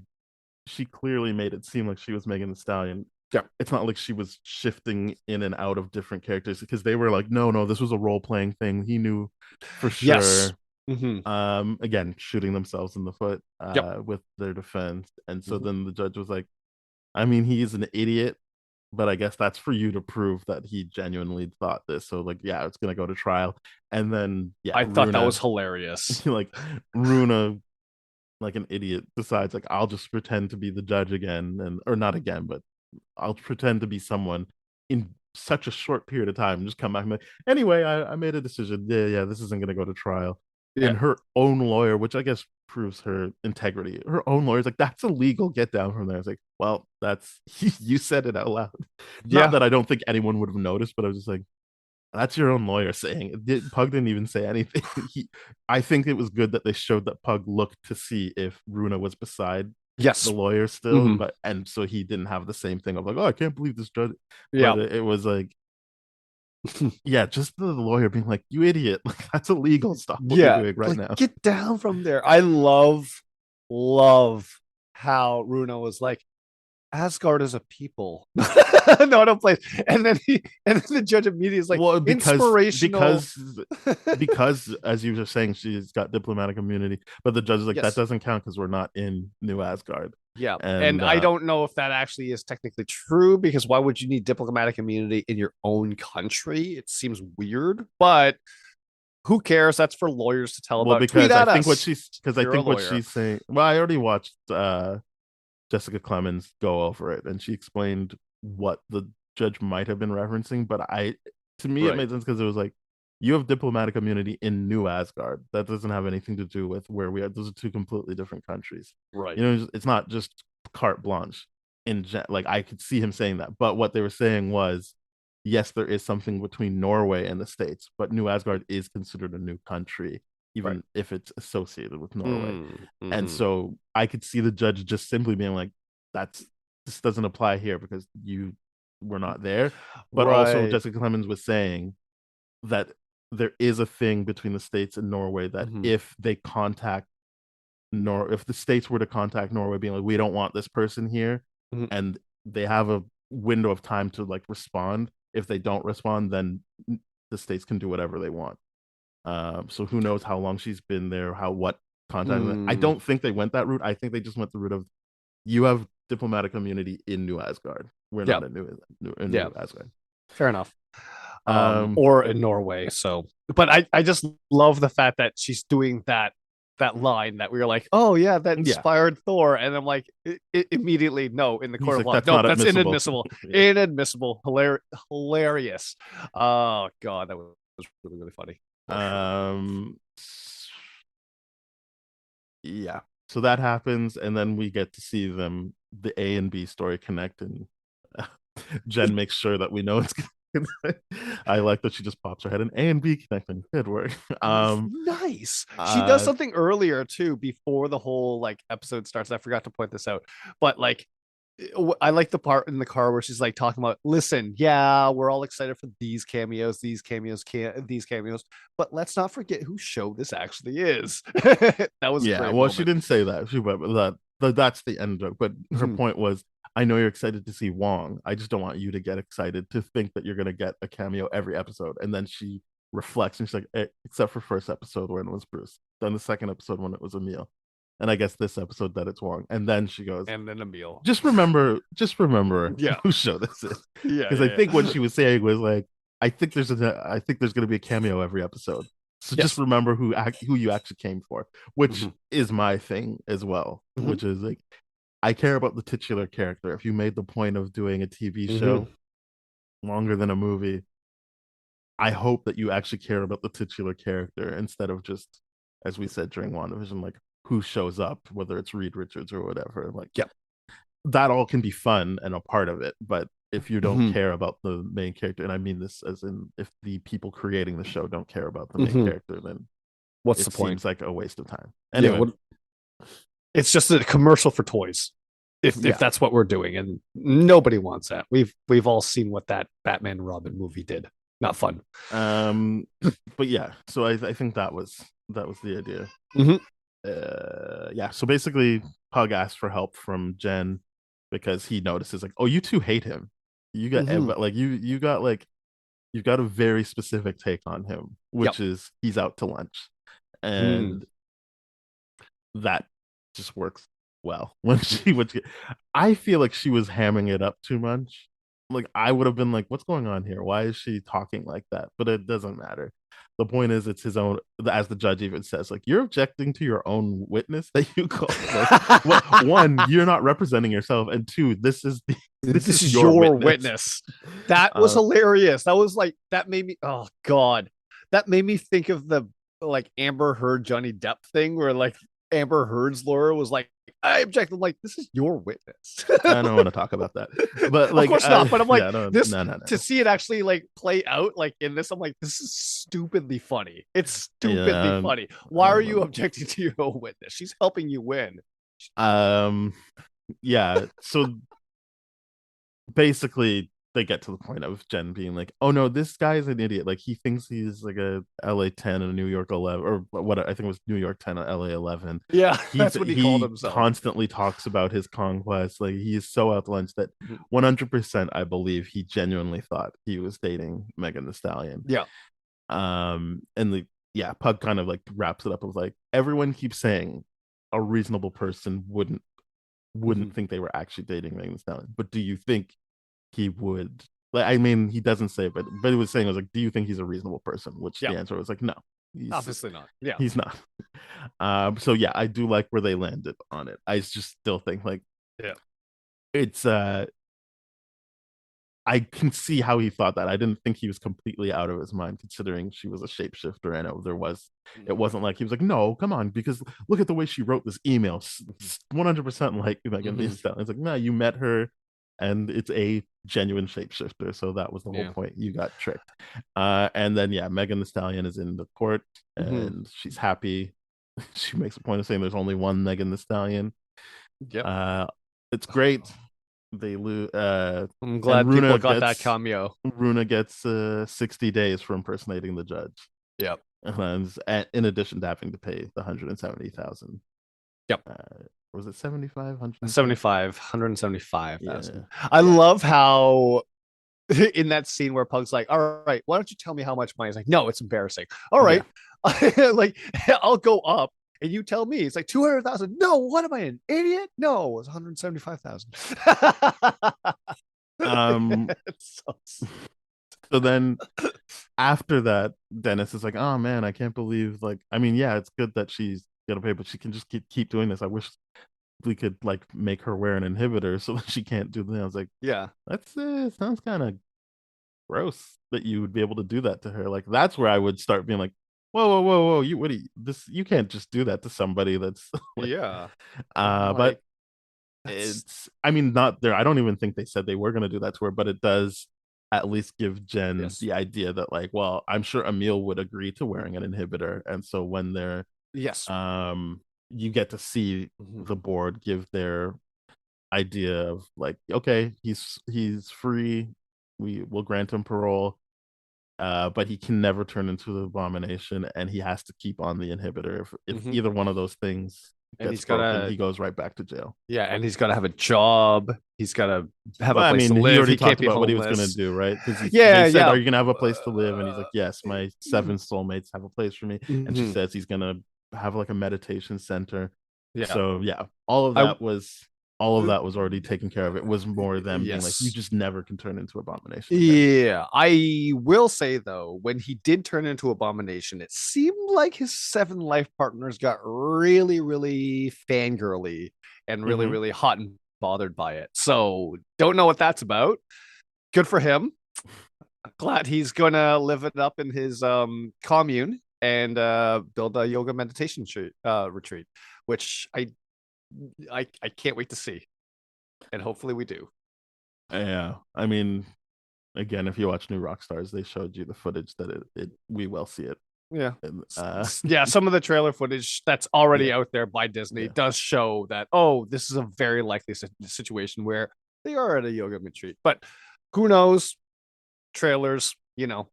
she clearly made it seem like she was Megan the Stallion. Yeah. It's not like she was shifting in and out of different characters because they were like, no, this was a role playing thing. He knew for Yes. sure. Mm-hmm. Again, shooting themselves in the foot Yep. with their defense. And so Mm-hmm. then the judge was like, I mean, he's an idiot, but I guess that's for you to prove that he genuinely thought this. So like, yeah, it's gonna go to trial. And then yeah, I thought that Runa was hilarious. like Runa like an idiot decides like I'll just pretend to be the judge again and or not again, but I'll pretend to be someone in such a short period of time and just come back and be like, anyway, I made a decision. Yeah, this isn't gonna go to trial. Yeah. And her own lawyer, which I guess proves her integrity, her own lawyer's like, that's illegal. Get down from there. It's like, well, that's you said it out loud. Not Yeah. that I don't think anyone would have noticed, but I was just like, that's your own lawyer saying it. Pug didn't even say anything. I think it was good that they showed that Pug looked to see if Runa was beside the Yes. lawyer still, Mm-hmm. but and so he didn't have the same thing of like, oh, I can't believe this judge. Yeah. But it was like, yeah, just the lawyer being like, you idiot, like that's illegal. Stop what you're Yeah. doing right Like, now. get down from there. I love how Runa was like, Asgard is a people, not a place. And then the judge immediately is like, Well, inspirational. because as you were saying, she's got diplomatic immunity, but the judge is like, that Yes. doesn't count because we're not in New Asgard. Yeah. And And I don't know if that actually is technically true because why would you need diplomatic immunity in your own country? It seems weird, but who cares? That's for lawyers to tell well, about. Tweet because I at think us if I you're a think what lawyer. she's saying. Well, I already watched Jessica Clemens go over it, and she explained what the judge might have been referencing. But to me, it Right. made sense because it was like you have diplomatic immunity in New Asgard. That doesn't have anything to do with where we are. Those are two completely different countries. Right. You know, it's not just carte blanche. Like I could see him saying that, but what they were saying was, yes, there is something between Norway and the States, but New Asgard is considered a new country, Right. even if it's associated with Norway. And Mm-hmm. so I could see the judge just simply being like, that's this doesn't apply here because you were not there. But also Right. Jessica Clemens was saying that there is a thing between the States and Norway that Mm-hmm. if they contact if the States were to contact Norway being like, we don't want this person here, Mm-hmm. and they have a window of time to like respond. If they don't respond, then the States can do whatever they want. So who knows how long she's been there, what contact. I Hmm. don't think they went that route. I think they just went the route of you have diplomatic immunity in New Asgard. We're Yeah. not in Yeah. New Asgard. Fair enough. Um, Or in Norway. So, but I just love the fact that she's doing that line that we were like, oh yeah, that yeah, inspired Thor, and I'm like, immediately no, in the he's court of like, law, that's nope, not that's admissible. inadmissible, Yeah. inadmissible, hilarious. Oh god, that was really really funny for sure. Um, yeah. So that happens, and then we get to see the A and B story connect, and Jen makes sure that we know it's I like that she just pops her head in A and B connecting. Good work. Nice. She does something earlier too before the whole like episode starts. I forgot to point this out, but like I like the part in the car where she's like talking about, listen, yeah, we're all excited for these cameos, these cameos, but let's not forget whose show this actually is. That was a Yeah, great well, she moment. didn't say that. She but that's the end joke. But her Mhm. point was, I know you're excited to see Wong. I just don't want you to get excited to think that you're gonna get a cameo every episode. And then she reflects and she's like, except for first episode when it was Bruce, then the second episode when it was Emil, and I guess this episode that it's Wong. And then she goes, And then Emil. just remember Yeah. whose show this is. Yeah. Because I think what she was saying was like, I think there's gonna be a cameo every episode. So just Yes. remember who you actually came for, which Mhm. is my thing as well, Mhm. which is like, I care about the titular character. If you made the point of doing a TV show longer than a movie, I hope that you actually care about the titular character instead of just, as we said during WandaVision, like who shows up, whether it's Reed Richards or whatever. Like, Yep. that all can be fun and a part of it, but if you don't Mhm. care about the main character, and I mean this as in if the people creating the show don't care about the main Mhm. character, then What's it the point? seems like a waste of time. Yeah, Anyway, it's just a commercial for toys. If Yeah. that's what we're doing, and nobody wants that. We've all seen what that Batman and Robin movie did. Not fun. but yeah, so I think that was the idea. Mhm. Yeah, so basically Pug asked for help from Jen because he notices like, oh, you two hate him. You got Mhm. like you got like you got a very specific take on him, which is he's out to lunch, and that just works well when she would. I feel like she was hamming it up too much. Like I would have been like, "What's going on here? Why is she talking like that?" But it doesn't matter. The point is, it's his own. As the judge even says, like you're objecting to your own witness that you call. Like, well, one, you're not representing yourself, and two, this is your witness. That was hilarious. That was like that made me. Oh God, that made me think of the like Amber Heard Johnny Depp thing where like Amber Heard's lawyer was like, I object. I'm like, this is your witness. I don't want to talk about that, but like, of course not. But I'm like, yeah, no, this no. To see it actually like play out like in this, I'm like, this is stupidly funny. It's stupidly funny. Why are you objecting to your own witness? She's helping you win. Yeah. So basically, they get to the point of Jen being like, "Oh no, this guy's an idiot. Like he thinks he's like a LA 10 and a New York 11, or what I think it was New York 10 and LA 11." Yeah, that's what he called himself. Constantly talks about his conquest. Like he is so out to lunch that 100%, I believe he genuinely thought he was dating Megan Thee Stallion. Yeah. And Pug kind of like wraps it up of like, everyone keeps saying a reasonable person wouldn't think they were actually dating Megan Thee Stallion, but do you think he would? Like, I mean, he doesn't say, but he was saying, was like, do you think he's a reasonable person? Which the answer was like, no, obviously not. Yeah, he's not. So yeah, I do like where they landed on it. I just still think like, it's I can see how he thought that. I didn't think he was completely out of his mind, considering she was a shapeshifter, and it wasn't like he was like, no, come on, because look at the way she wrote this email, 100% like Megan Thee Stallion. It's like, no, you met her, and it's a genuine shapeshifter, so that was the whole point. You got tricked. And then Megan Thee Stallion is in the court, and she's happy. She makes a point of saying there's only one Megan Thee Stallion. It's great. They lose. I'm glad people got that cameo. Runa gets 60 days for impersonating the judge. Yep. And in addition to having to pay the 170,000. Yep. Was it 75? 175,000. I love how in that scene where Pug's like, all right, why don't you tell me how much money? He's like, no, it's embarrassing. All right. Like, I'll go up and you tell me. It's like 200,000. No, what am I, an idiot? No, it was 175,000. So then after that, Dennis is like, oh man, I can't believe, like, I mean, yeah, it's good that she's gonna pay, but she can just keep doing this. I wish we could like make her wear an inhibitor so that she can't do that. I was like, yeah, that's sounds kind of gross that you would be able to do that to her. Like, that's where I would start being like, whoa, you can't just do that to somebody that's like, but it's, I mean, not there. I don't even think they said they were going to do that to her, but it does at least give Jen Yes. the idea that like, well, I'm sure Emil would agree to wearing an inhibitor, and so when they're Yes. you get to see Mhm. the board give their idea of like, okay, he's free, we will grant him parole, but he can never turn into the abomination, and he has to keep on the inhibitor. If Mhm. either one of those things And gets he's broken, gotta he goes right back to jail. Yeah, and he's gotta have a job. He's gotta have Well, a I place to mean, he live. already He can't talked be about what he was gonna homeless. do, right? Because they Yeah, said, yeah. "Are you gonna have a place to live?" And he's like, "Yes, my 7 soulmates have a place for me." And she Mhm. says he's gonna have like a meditation center. Yeah. So yeah, I all of that was already taken care of. It was more them being like, "You Yes. just never can turn into abomination again." Yeah, I will say though, when he did turn into Abomination, it seemed like his 7 life partners got really, really fangirly and really, Mm-hmm. really hot and bothered by it. So don't know what that's about. Good for him. Glad he's gonna live it up in his commune and build a yoga meditation retreat, which I can't wait to see, and hopefully we do. Yeah, I mean, again, if you watch New Rock Stars, they showed you the footage that it we will see it. Yeah. And, Yeah, some of the trailer footage that's already yeah, out there by Disney yeah. does show that, oh, this is a very likely situation where they are at a yoga retreat. But who knows? Trailers,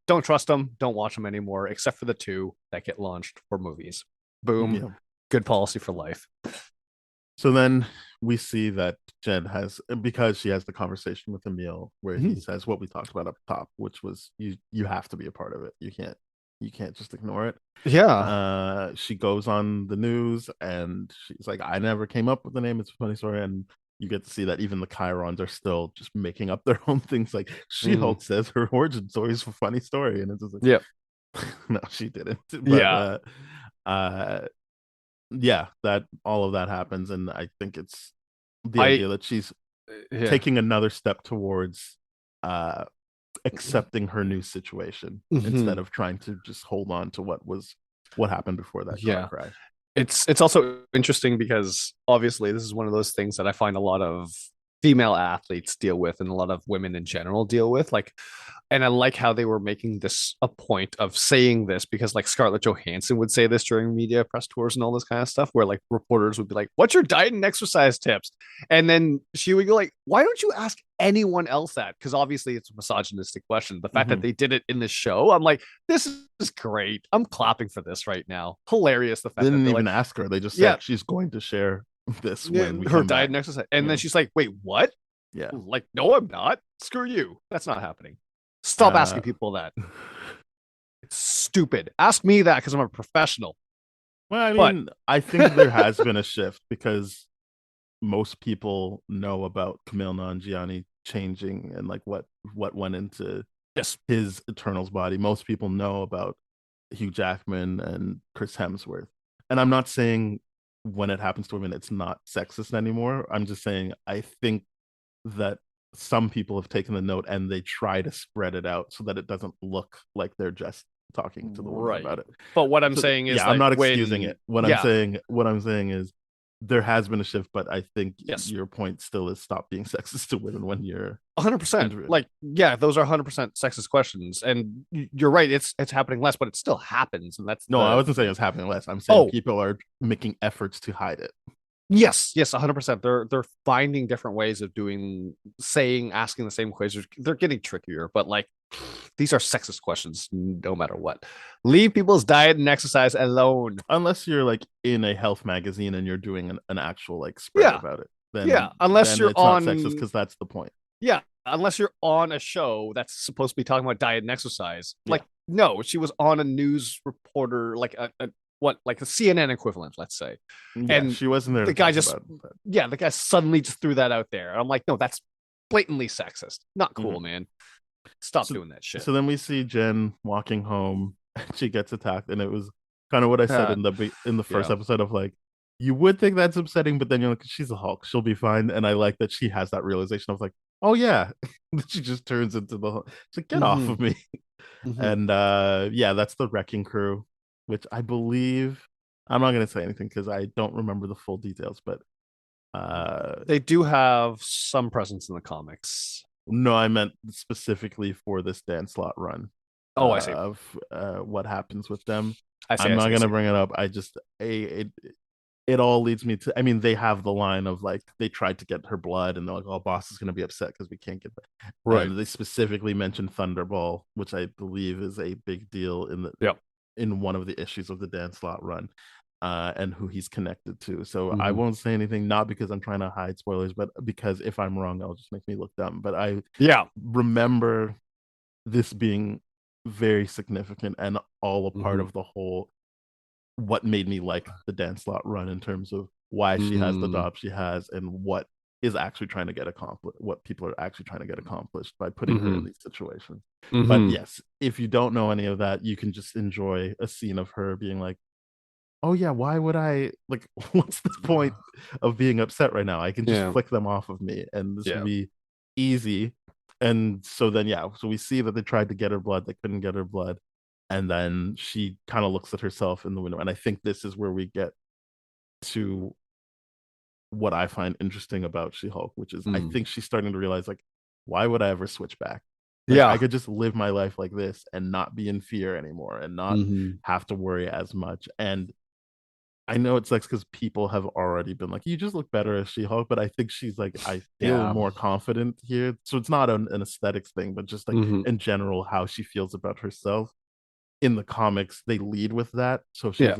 don't trust them, don't watch them anymore, except for the 2 that get launched for movies. Boom. Yeah. Good policy for life. So then we see that Jen has, because she has the conversation with Emil where he says what we talked about up top, which was you have to be a part of it. You can't just ignore it. Yeah. She goes on the news and she's like, I never came up with the name. It's a funny story. And you get to see that even the Chirons are still just making up their own things. Like She-Hulk says her origin story is a funny story. And it's just like, Yeah. no, she didn't. But Yeah. yeah, that all of that happens. And I think it's the I idea that she's yeah. taking another step towards accepting her new situation instead of trying to just hold on to what happened before that car Yeah. crash. It's also interesting because obviously this is one of those things that I find a lot of female athletes deal with and a lot of women in general deal with. Like, and I like how they were making this a point of saying this because like Scarlett Johansson would say this during media press tours and all this kind of stuff, where like reporters would be like, "What's your diet and exercise tips?" And then she would go like, "Why don't you ask anyone else that?" Because obviously it's a misogynistic question. The fact that they did it in the show, I'm like, this is great. I'm clapping for this right now. Hilarious. The fact They that didn't they're even like, ask her. They just yeah, said she's going to share this yeah, when we her come diet back. and exercise. And Yeah. then she's like, wait, what? Yeah. Like, no, I'm not. Screw you. That's not happening. Stop asking people that. It's stupid. Ask me that because I'm a professional. Well, I But mean, I think there has been a shift because most people know about Camille Nanjiani changing and like what went into yes, his Eternals body. Most people know about Hugh Jackman and Chris Hemsworth. And I'm not saying when it happens to women it's not sexist anymore. I'm just saying I think that some people have taken the note and they try to spread it out so that it doesn't look like they're just talking to the woman right. about it. But what I'm So, saying is yeah, I'm like not excusing it. What yeah, I'm saying is there has been a shift, but I think yes, your point still is stop being sexist to women when you're 100%. Like, yeah, those are 100% sexist questions, and you're right. It's happening less, but it still happens, and that's no, I the wasn't saying it's happening less. I'm saying people are making efforts to hide it. Yes, 100%. They're finding different ways of asking the same questions. They're getting trickier, but like these are sexist questions no matter what. Leave people's diet and exercise alone. Unless you're like in a health magazine and you're doing an actual like spread about it. Then Unless you're it's on not sexist because that's the point. Yeah, unless you're on a show that's supposed to be talking about diet and exercise. Yeah. Like no, she was on a news reporter like a CNN equivalent, let's say. Yeah, And she wasn't there. The guy just the guy suddenly just threw that out there. I'm like, no, that's blatantly sexist. Not cool, man. Stop doing that shit. So then we see Jen walking home. She gets attacked, and it was kind of what I said in the first episode of like, you would think that's upsetting, but then you're like, she's a Hulk, she'll be fine. And I like that she has that realization of like, oh yeah, she just turns into the Hulk. She's like, get off of me. And yeah, that's the wrecking crew, which I believe I'm not gonna say anything because I don't remember the full details, but they do have some presence in the comics. No, I meant specifically for this Dan Slott run Oh, I see. of what happens with them. I see. I'm I not see. I gonna see. bring it up. I just it all leads me to. I mean, they have the line of like they tried to get her blood, and they're like, "Oh, boss is gonna be upset because we can't get that." Right. And they specifically mentioned Thunderball, which I believe is a big deal Yep. in one of the issues of the Dan Slott run. And who he's connected to. So I Mhm. won't say anything, not because I'm trying to hide spoilers, but because if I'm wrong, it'll just make me look dumb. But I Yeah. remember this being very significant and all a part Mhm. of the whole what made me like the Dan Slott run in terms of why she has the Mm. job she has and what is actually trying to get accomplished, what people are actually trying to get accomplished by putting her in Mhm. these situations. But Mhm. yes, if you don't know any of that, you can just enjoy a scene of her being like, oh yeah, why would I like what's the point of being upset right now? I can just Yeah. flick them off of me and this will Yeah. be easy. And so then yeah, so we see that they tried to get her blood, they couldn't get her blood. And then she kind of looks at herself in the window. And I think this is where we get to what I find interesting about She-Hulk, which is I Mm. think she's starting to realize like, why would I ever switch back? Like I Yeah. could just live my life like this and not be in fear anymore and not Mhm. have to worry as much. And I know it sucks because people have already been like, you just look better as She-Hulk, but I think she's like, I feel Yeah. more confident here. So it's not an aesthetics thing, but just like Mhm. in general, how she feels about herself. In the comics, they lead with that. So Yeah.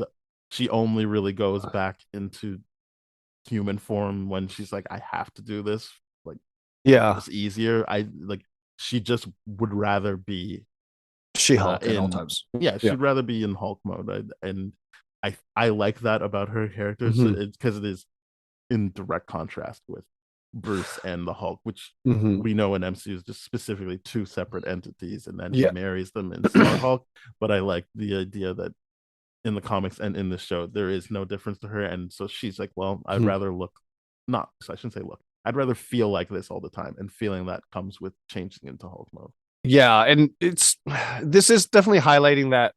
she only really goes back into human form when she's like, I have to do this. Like Yeah. it's easier. I like she just would rather be She-Hulk at all in times. yeah, Yeah. she'd rather be in Hulk mode. And I like that about her character. So Mhm. it's because it is in direct contrast with Bruce and the Hulk, which Mhm. we know in MCU is just specifically two separate entities, and then he Yeah. marries them in Star Hulk. But I like the idea that in the comics and in the show, there is no difference to her. And so she's like, well, I'd Mhm. rather look not so I shouldn't say look. I'd rather feel like this all the time. And feeling that comes with changing into Hulk mode. Yeah, and it's this is definitely highlighting that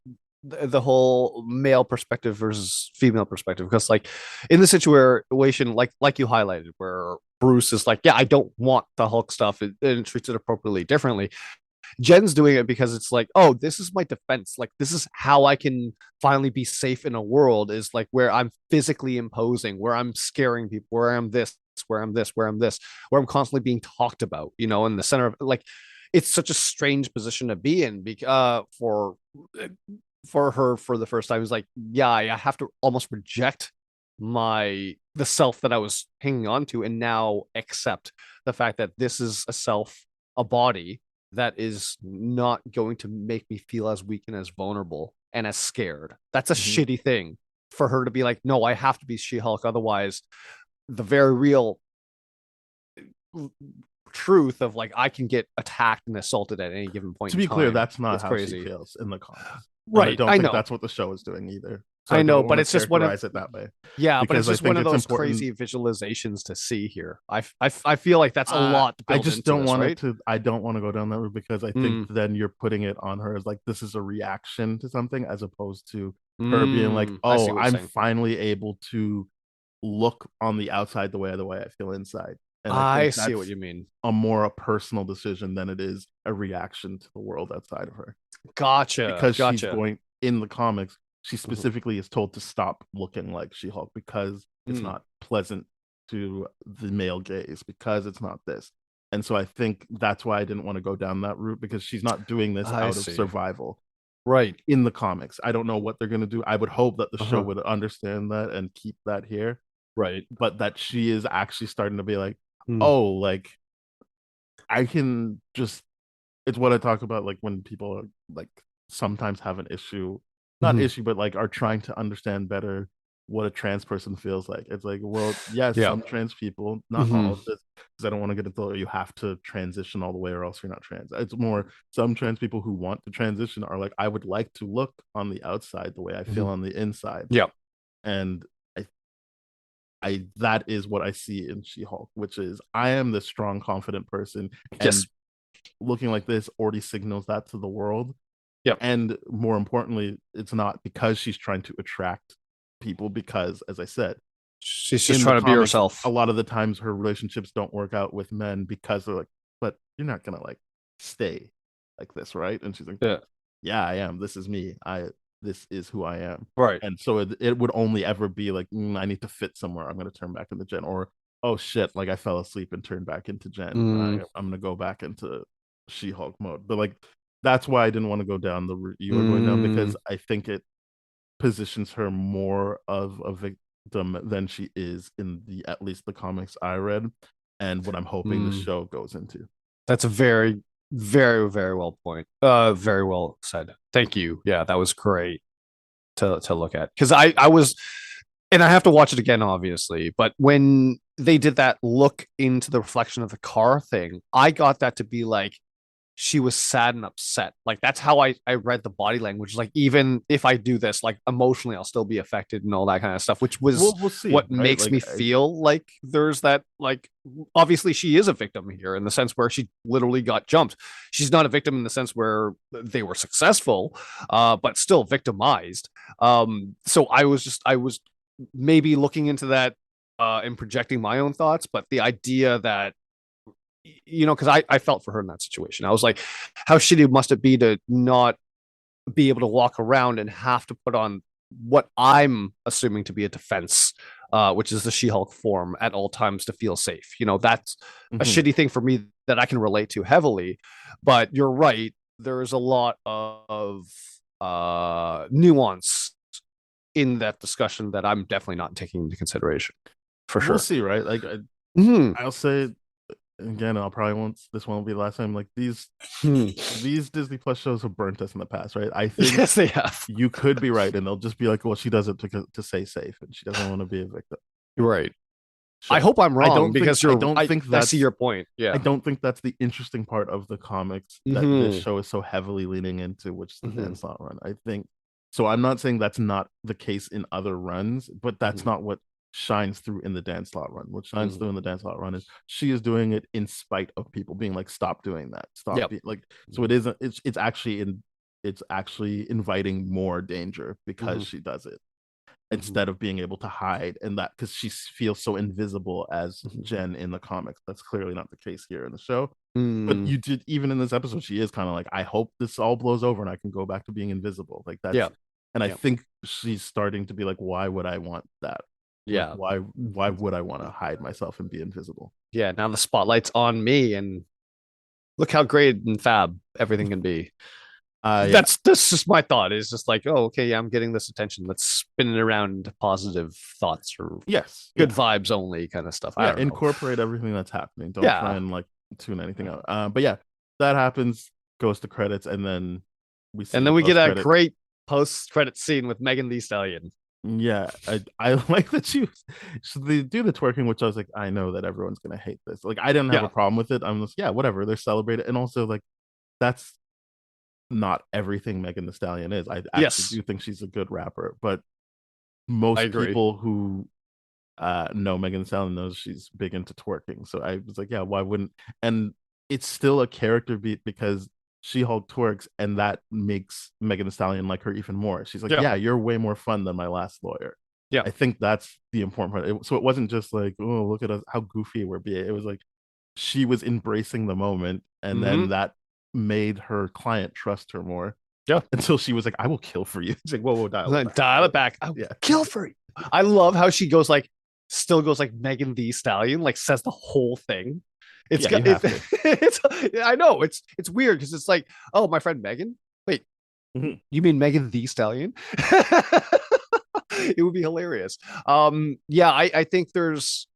the whole male perspective versus female perspective, because like in the situation like you highlighted where Bruce is like, yeah, I don't want the Hulk stuff, and treats it appropriately differently. Jen's doing it because it's like, oh, this is my defense. Like, this is how I can finally be safe in a world, is like where I'm physically imposing, where I'm scaring people, where I'm this, where I'm this, where I'm this, where I'm constantly being talked about, in the center of like, it's such a strange position to be in for her for the first time. It's like, yeah, I have to almost reject the self that I was hanging on to and now accept the fact that this is a body that is not going to make me feel as weak and as vulnerable and as scared. That's a Mm-hmm. shitty thing for her to be like, no, I have to be She-Hulk. Otherwise, the very real truth of like, I can get attacked and assaulted at any given point To in be clear, time. that's not It's how she crazy. feels in the comics. And I Right. don't I think know. that's what the show is doing either. So I I know, don't but want to it's just characterize it that way yeah, but it's because I just one think of it's those important. crazy visualizations to see here. I feel like that's a lot I built just into don't this, want it right? to. I don't want to go down that route because I think Mm, then you're putting it on her as like this is a reaction to something as opposed to her being like, I oh, see what you're I'm saying. finally able to look on the outside the way I feel inside. And I I think see what that's you mean. a personal decision than it is a reaction to the world outside of her. Gotcha. Because she's Gotcha. going in the comics, she Mhm. specifically is told to stop looking like She-Hulk because it's Mm. not pleasant to the male gaze, because it's not this. And so I think that's why I didn't want to go down that route because she's not doing this I out of see. survival Right. in the comics. I don't know what they're going to do. I would hope that the show Uh-huh. would understand that and keep that here, Right. but that she is actually starting to be like, Mm. oh, like I can just it's what I talk about like when people are like sometimes have an issue, not Mhm. issue, but like are trying to understand better what a trans person feels like. It's like, well, yes, Yeah. some trans people, not Mhm. all of this, because I don't want to get into you have to transition all the way or else you're not trans. It's more some trans people who want to transition are like, I would like to look on the outside the way I feel Mhm. on the inside. Yeah. And I that is what I see in She-Hulk, which is I am this strong, confident person, Yes. and looking like this already signals that to the world. Yep. And more importantly, it's not because she's trying to attract people, because, as I said, She's just in the trying to be comics, a herself. lot of the times her relationships don't work out with men because they're like, but you're not gonna like stay like this, right? And she's like, Yeah. yeah, I am. This is me. This is who I am. Right. And so it would only ever be like, I need to fit somewhere. I'm gonna turn back into Jen, or oh shit, like I fell asleep and turned back into Jen. Mm, I'm gonna go back into She-Hulk mode. But like that's why I didn't want to go down the route you were going down, because mm, I think it positions her more of a victim than she is in the at least the comics I read, and what I'm hoping the mm. show goes into. That's a very, very, very well point. Very well said. Thank you. Yeah, that was great to look at. Because I was, and I have to watch it again, obviously. But when they did that look into the reflection of the car thing, I got that to be like she was sad and upset. Like that's how I read the body language. Like even if I do this, like emotionally, I'll still be affected and all that kind of stuff, which was We'll see, what right? makes me feel like there's that. Like obviously she is a victim here in the sense where she literally got jumped. She's not a victim in the sense where they were successful, but still victimized. So I was maybe looking into that and projecting my own thoughts, but the idea that because I felt for her in that situation. I was like, how shitty must it be to not be able to walk around and have to put on what I'm assuming to be a defense, which is the She-Hulk form at all times to feel safe. That's a Mhm. shitty thing for me that I can relate to heavily. But you're right. There's a lot of nuance in that discussion that I'm definitely not taking into consideration for We'll sure. see, right? Like Mm-hmm. I'll say again, I'll probably won't. This won't be the last time. Like Hmm. these Disney Plus shows have burnt us in the past, right? I think Yes, they have. you could be right, and they'll just be like, well, she does it to stay safe, and she doesn't want to be a victim. You're right. I Sure. hope I'm wrong because I don't think I see that's your point. I Yeah. don't think that's the interesting part of the comics that this Mm-hmm. show is so heavily leaning into, which is the Mm-hmm. Dan slot run. I think so. I'm not saying that's not the case in other runs, but that's Mm-hmm. not what shines through in the Dan slot run. What shines Mm-hmm. through in the Dan slot run is she is doing it in spite of people being like, stop doing that. Stop Yep. being like, so it isn't, it's actually inviting more danger because Mm-hmm. she does it Mm-hmm. instead of being able to hide, and that because she feels so invisible as Mm-hmm. Jen in the comics. That's clearly not the case here in the show. But Mm. you did, even in this episode, she is kind of like, I hope this all blows over and I can go back to being invisible. Like that's, Yeah. and I Yeah. think she's starting to be like, why would I want that? Like Yeah. why would I want to hide myself and be invisible? Yeah. Now the spotlight's on me, and look how great and fab everything can be. Yeah. That's just my thought. It's just like, oh, okay, yeah, I'm getting this attention. Let's spin it around to positive thoughts or Yes. good Yeah. vibes only kind of stuff. I Yeah. don't know. Incorporate everything that's happening. Don't try Yeah. and like tune anything out. But yeah, that happens, goes to credits, and then we see And the then we get post a credit. great post credit scene with Megan Thee Stallion. Yeah, I like that so they do the twerking, which I was like, I know that everyone's gonna hate this. Like, I didn't have a Yeah. problem with it. I'm just, yeah, whatever. They're celebrating, and also like that's not everything Megan Thee Stallion is. I actually Yes. do think she's a good rapper, but I most agree. people who know Megan Thee Stallion knows she's big into twerking. So I was like, yeah, why wouldn't? And it's still a character beat because She-Hulk twerks, and that makes Megan Thee Stallion like her even more. She's like, Yeah. yeah, you're way more fun than my last lawyer. Yeah. I think that's the important part. So it wasn't just like, oh, look at us, how goofy we're being. It was like she was embracing the moment, and Mm-hmm. then that made her client trust her more Yeah. until she was like, I will kill for you. It's like, whoa, dial it Like, back. dial it back. I Yeah. kill for you. I love how she goes like, still goes like Megan Thee Stallion, like says the whole thing. It's Yeah, got you have to. it's I know it's weird because it's like, oh, my friend Megan. Wait, Mhm. you mean Megan Thee Stallion? It would be hilarious. Yeah, I think there's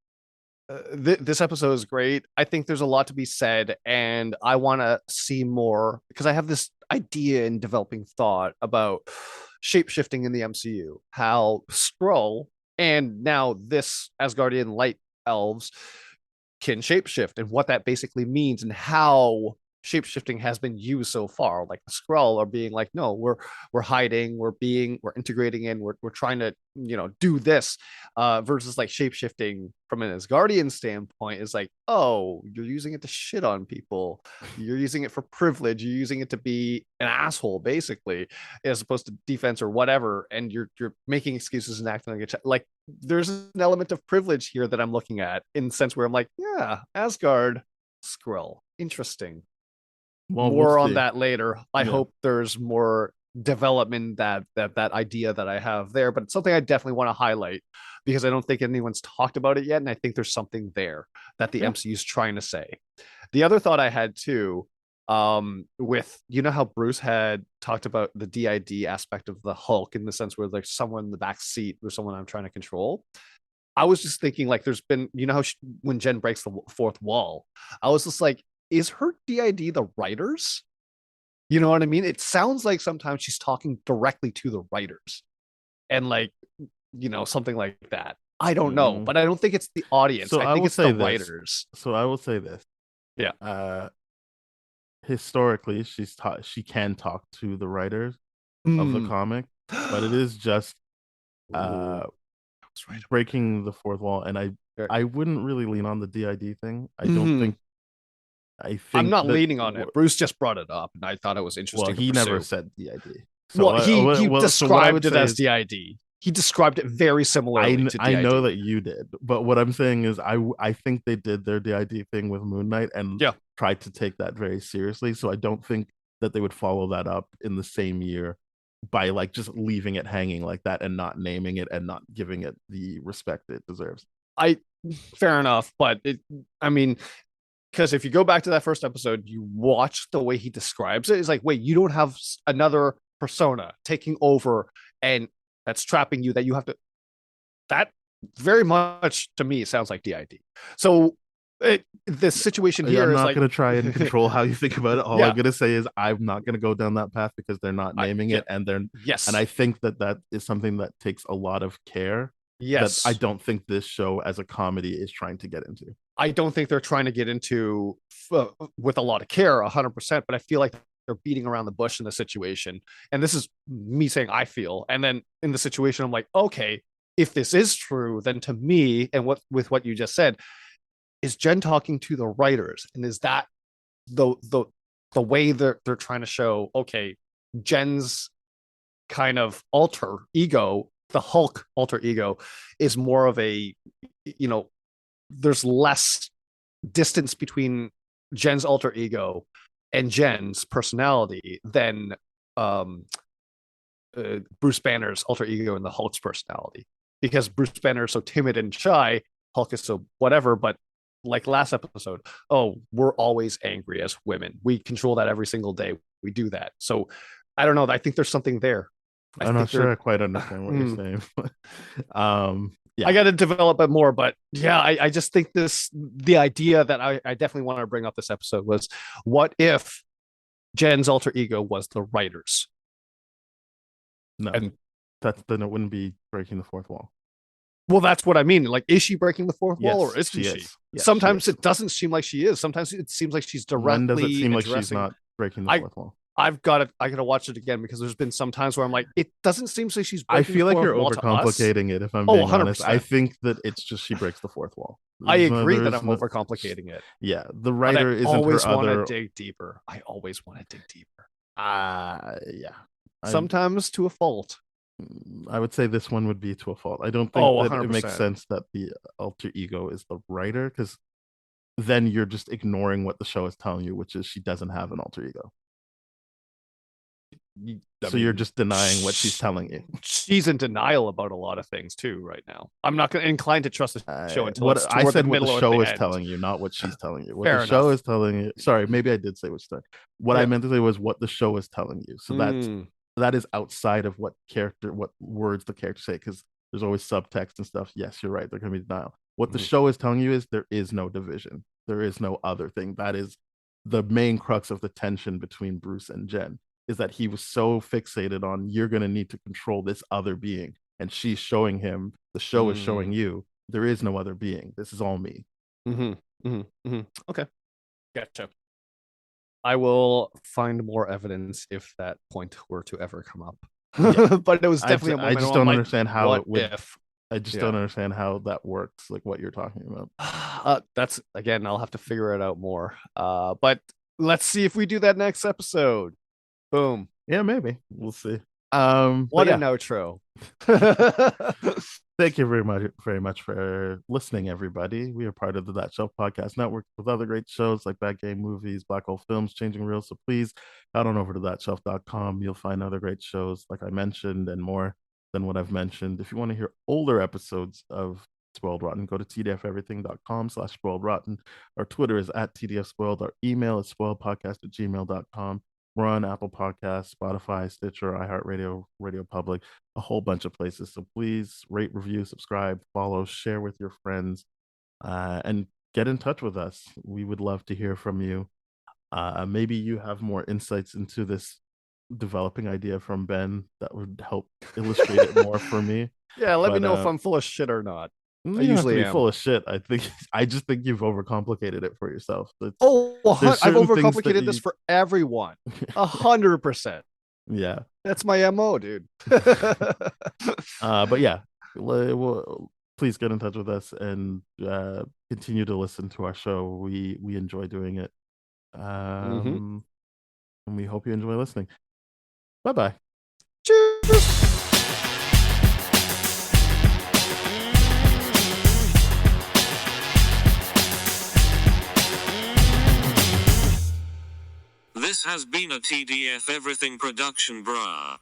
this episode is great. I think there's a lot to be said, and I want to see more because I have this idea in developing thought about shape shifting in the MCU. How Skrull and now this Asgardian light elves can shapeshift and what that basically means and how shapeshifting has been used so far. Like the Skrull are being like, no, we're hiding, we're integrating in, we're trying to do this, versus like shapeshifting from an Asgardian standpoint is like, oh, you're using it to shit on people, you're using it for privilege, you're using it to be an asshole basically, as opposed to defense or whatever, and you're making excuses and acting like there's an element of privilege here that I'm looking at in the sense where I'm like, yeah, Asgard, Skrull. interesting. Well, More we'll on see. that later. I Yeah. hope there's more development that idea that I have there, but it's something I definitely want to highlight because I don't think anyone's talked about it yet, and I think there's something there that the Yeah. MCU is trying to say. The other thought I had too, with how Bruce had talked about the DID aspect of the Hulk in the sense where like someone in the back seat or someone I'm trying to control. I was just thinking like there's been how when Jen breaks the fourth wall, I was just like, is her DID the writers? You know what I mean? It sounds like sometimes she's talking directly to the writers and like, something like that. I don't know, Mm. but I don't think it's the audience. So I I think will it's the say this. writers. So I will say this. Yeah. Historically, she can talk to the writers of the Mm. comic, but it is just Ooh, uh that's right. breaking the fourth wall, and Sure. I wouldn't really lean on the DID thing. Mhm. I I'm think not that leaning on it. Bruce just brought it up, and I thought it was well, interesting to he never pursue. said DID. So Well, he so what I would described it say as is DID. He described it very similarly to I know DID. that you did, but what I'm saying is I think they did their DID thing with Moon Knight and Yeah. tried to take that very seriously. So I don't think that they would follow that up in the same year by like just leaving it hanging like that and not naming it and not giving it the respect it deserves. I Fair enough, but I mean, because if you go back to that first episode, you watch the way he describes it. It's like, wait, you don't have another persona taking over and that's trapping you that you have to. That very much to me sounds like DID. So the situation here I'm is not like, going to try and control how you think about it. All yeah, I'm going to say is I'm not going to go down that path because they're not naming yeah, it, and yes, I think that is something that takes a lot of care that I yes. don't think this show as a comedy is trying to get into. I don't think they're trying to get into with a lot of care, 100%. But I feel like they're beating around the bush in the situation, and this is me saying I feel. And then in the situation, I'm like, okay, if this is true, then to me, and what you just said, is Jen talking to the writers, and is that the way they're trying to show? Okay, Jen's kind of alter ego, the Hulk alter ego, is more of a there's less distance between Jen's alter ego and Jen's personality than um, Bruce Banner's alter ego and the Hulk's personality. Because Bruce Banner is so timid and shy, Hulk is so whatever. But like last episode, oh, we're always angry as women. We control that every single day. We do that. So I don't know. I think there's something there. I'm not sure I quite understand what you're saying. Yeah. I got to develop it more, but yeah, I just think the idea that I definitely want to bring up this episode was, what if Jen's alter ego was the writers? No, And then it wouldn't be breaking the fourth wall. well, that's what I mean. Like, is she breaking the fourth wall, or isn't she? Yes, Sometimes she is. it doesn't seem like she is. Sometimes it seems like she's directly. When does it seem like addressing... she's not breaking the fourth wall? I gotta watch it again because there's been some times where I'm like, it doesn't seem like she's. I feel like you're wall overcomplicating it. If I'm being honest, I think that it's just she breaks the fourth wall. I agree that I'm overcomplicating it. Yeah, the writer isn't always her other. Want to dig deeper. I always want to dig deeper. Yeah. Sometimes to a fault. I would say this one would be to a fault. I don't think that it makes sense that the alter ego is the writer, because then you're just ignoring what the show is telling you, which is she doesn't have an alter ego. So you're just denying what she's telling you. She's in denial about a lot of things too right now. I'm not inclined to trust the show until what it's I said the what the show is end. telling you, not what she's telling you. What Fair the enough. show is telling you. Sorry, maybe I did say what she's telling. What I meant to say was what the show is telling you. So that is outside of what words the character say, because there's always subtext and stuff. Yes, you're right. There can be denial. What the show is telling you is there is no division. There is no other thing. That is the main crux of the tension between Bruce and Jen, is that he was so fixated on, you're going to need to control this other being. And she's showing him, the show is showing you, there is no other being. This is all me. Okay. Gotcha. I will find more evidence if that point were to ever come up. Yeah. But it was definitely a moment. I just don't understand how it would. I just don't understand how that works, like what you're talking about. That's, again, I'll have to figure it out more. But let's see if we do that next episode. Boom. Yeah, maybe. We'll see. What an outro. Thank you very much for listening, everybody. We are part of the That Shelf Podcast Network with other great shows like Bad Game Movies, Black Hole Films, Changing Reels. So please head on over to thatshelf.com. You'll find other great shows, like I mentioned, and more than what I've mentioned. If you want to hear older episodes of Spoiled Rotten, go to tdferything.com/spoiledrotten. Our Twitter is at tdfspoiled. Our email is spoiledpodcast@gmail.com. We're on Apple Podcasts, Spotify, Stitcher, iHeartRadio, Radio Public, a whole bunch of places. So please rate, review, subscribe, follow, share with your friends, and get in touch with us. We would love to hear from you. Maybe you have more insights into this developing idea from Ben that would help illustrate it more for me. Yeah, let me know if I'm full of shit or not. You I usually have to be am. full of shit. I just think you've overcomplicated it for yourself. I've certain things overcomplicated that this you- for everyone. 100%. Yeah. That's my MO, dude. But yeah, please get in touch with us and continue to listen to our show. We enjoy doing it. And we hope you enjoy listening. Bye-bye. Cheers. This has been a TDF Everything production, brah.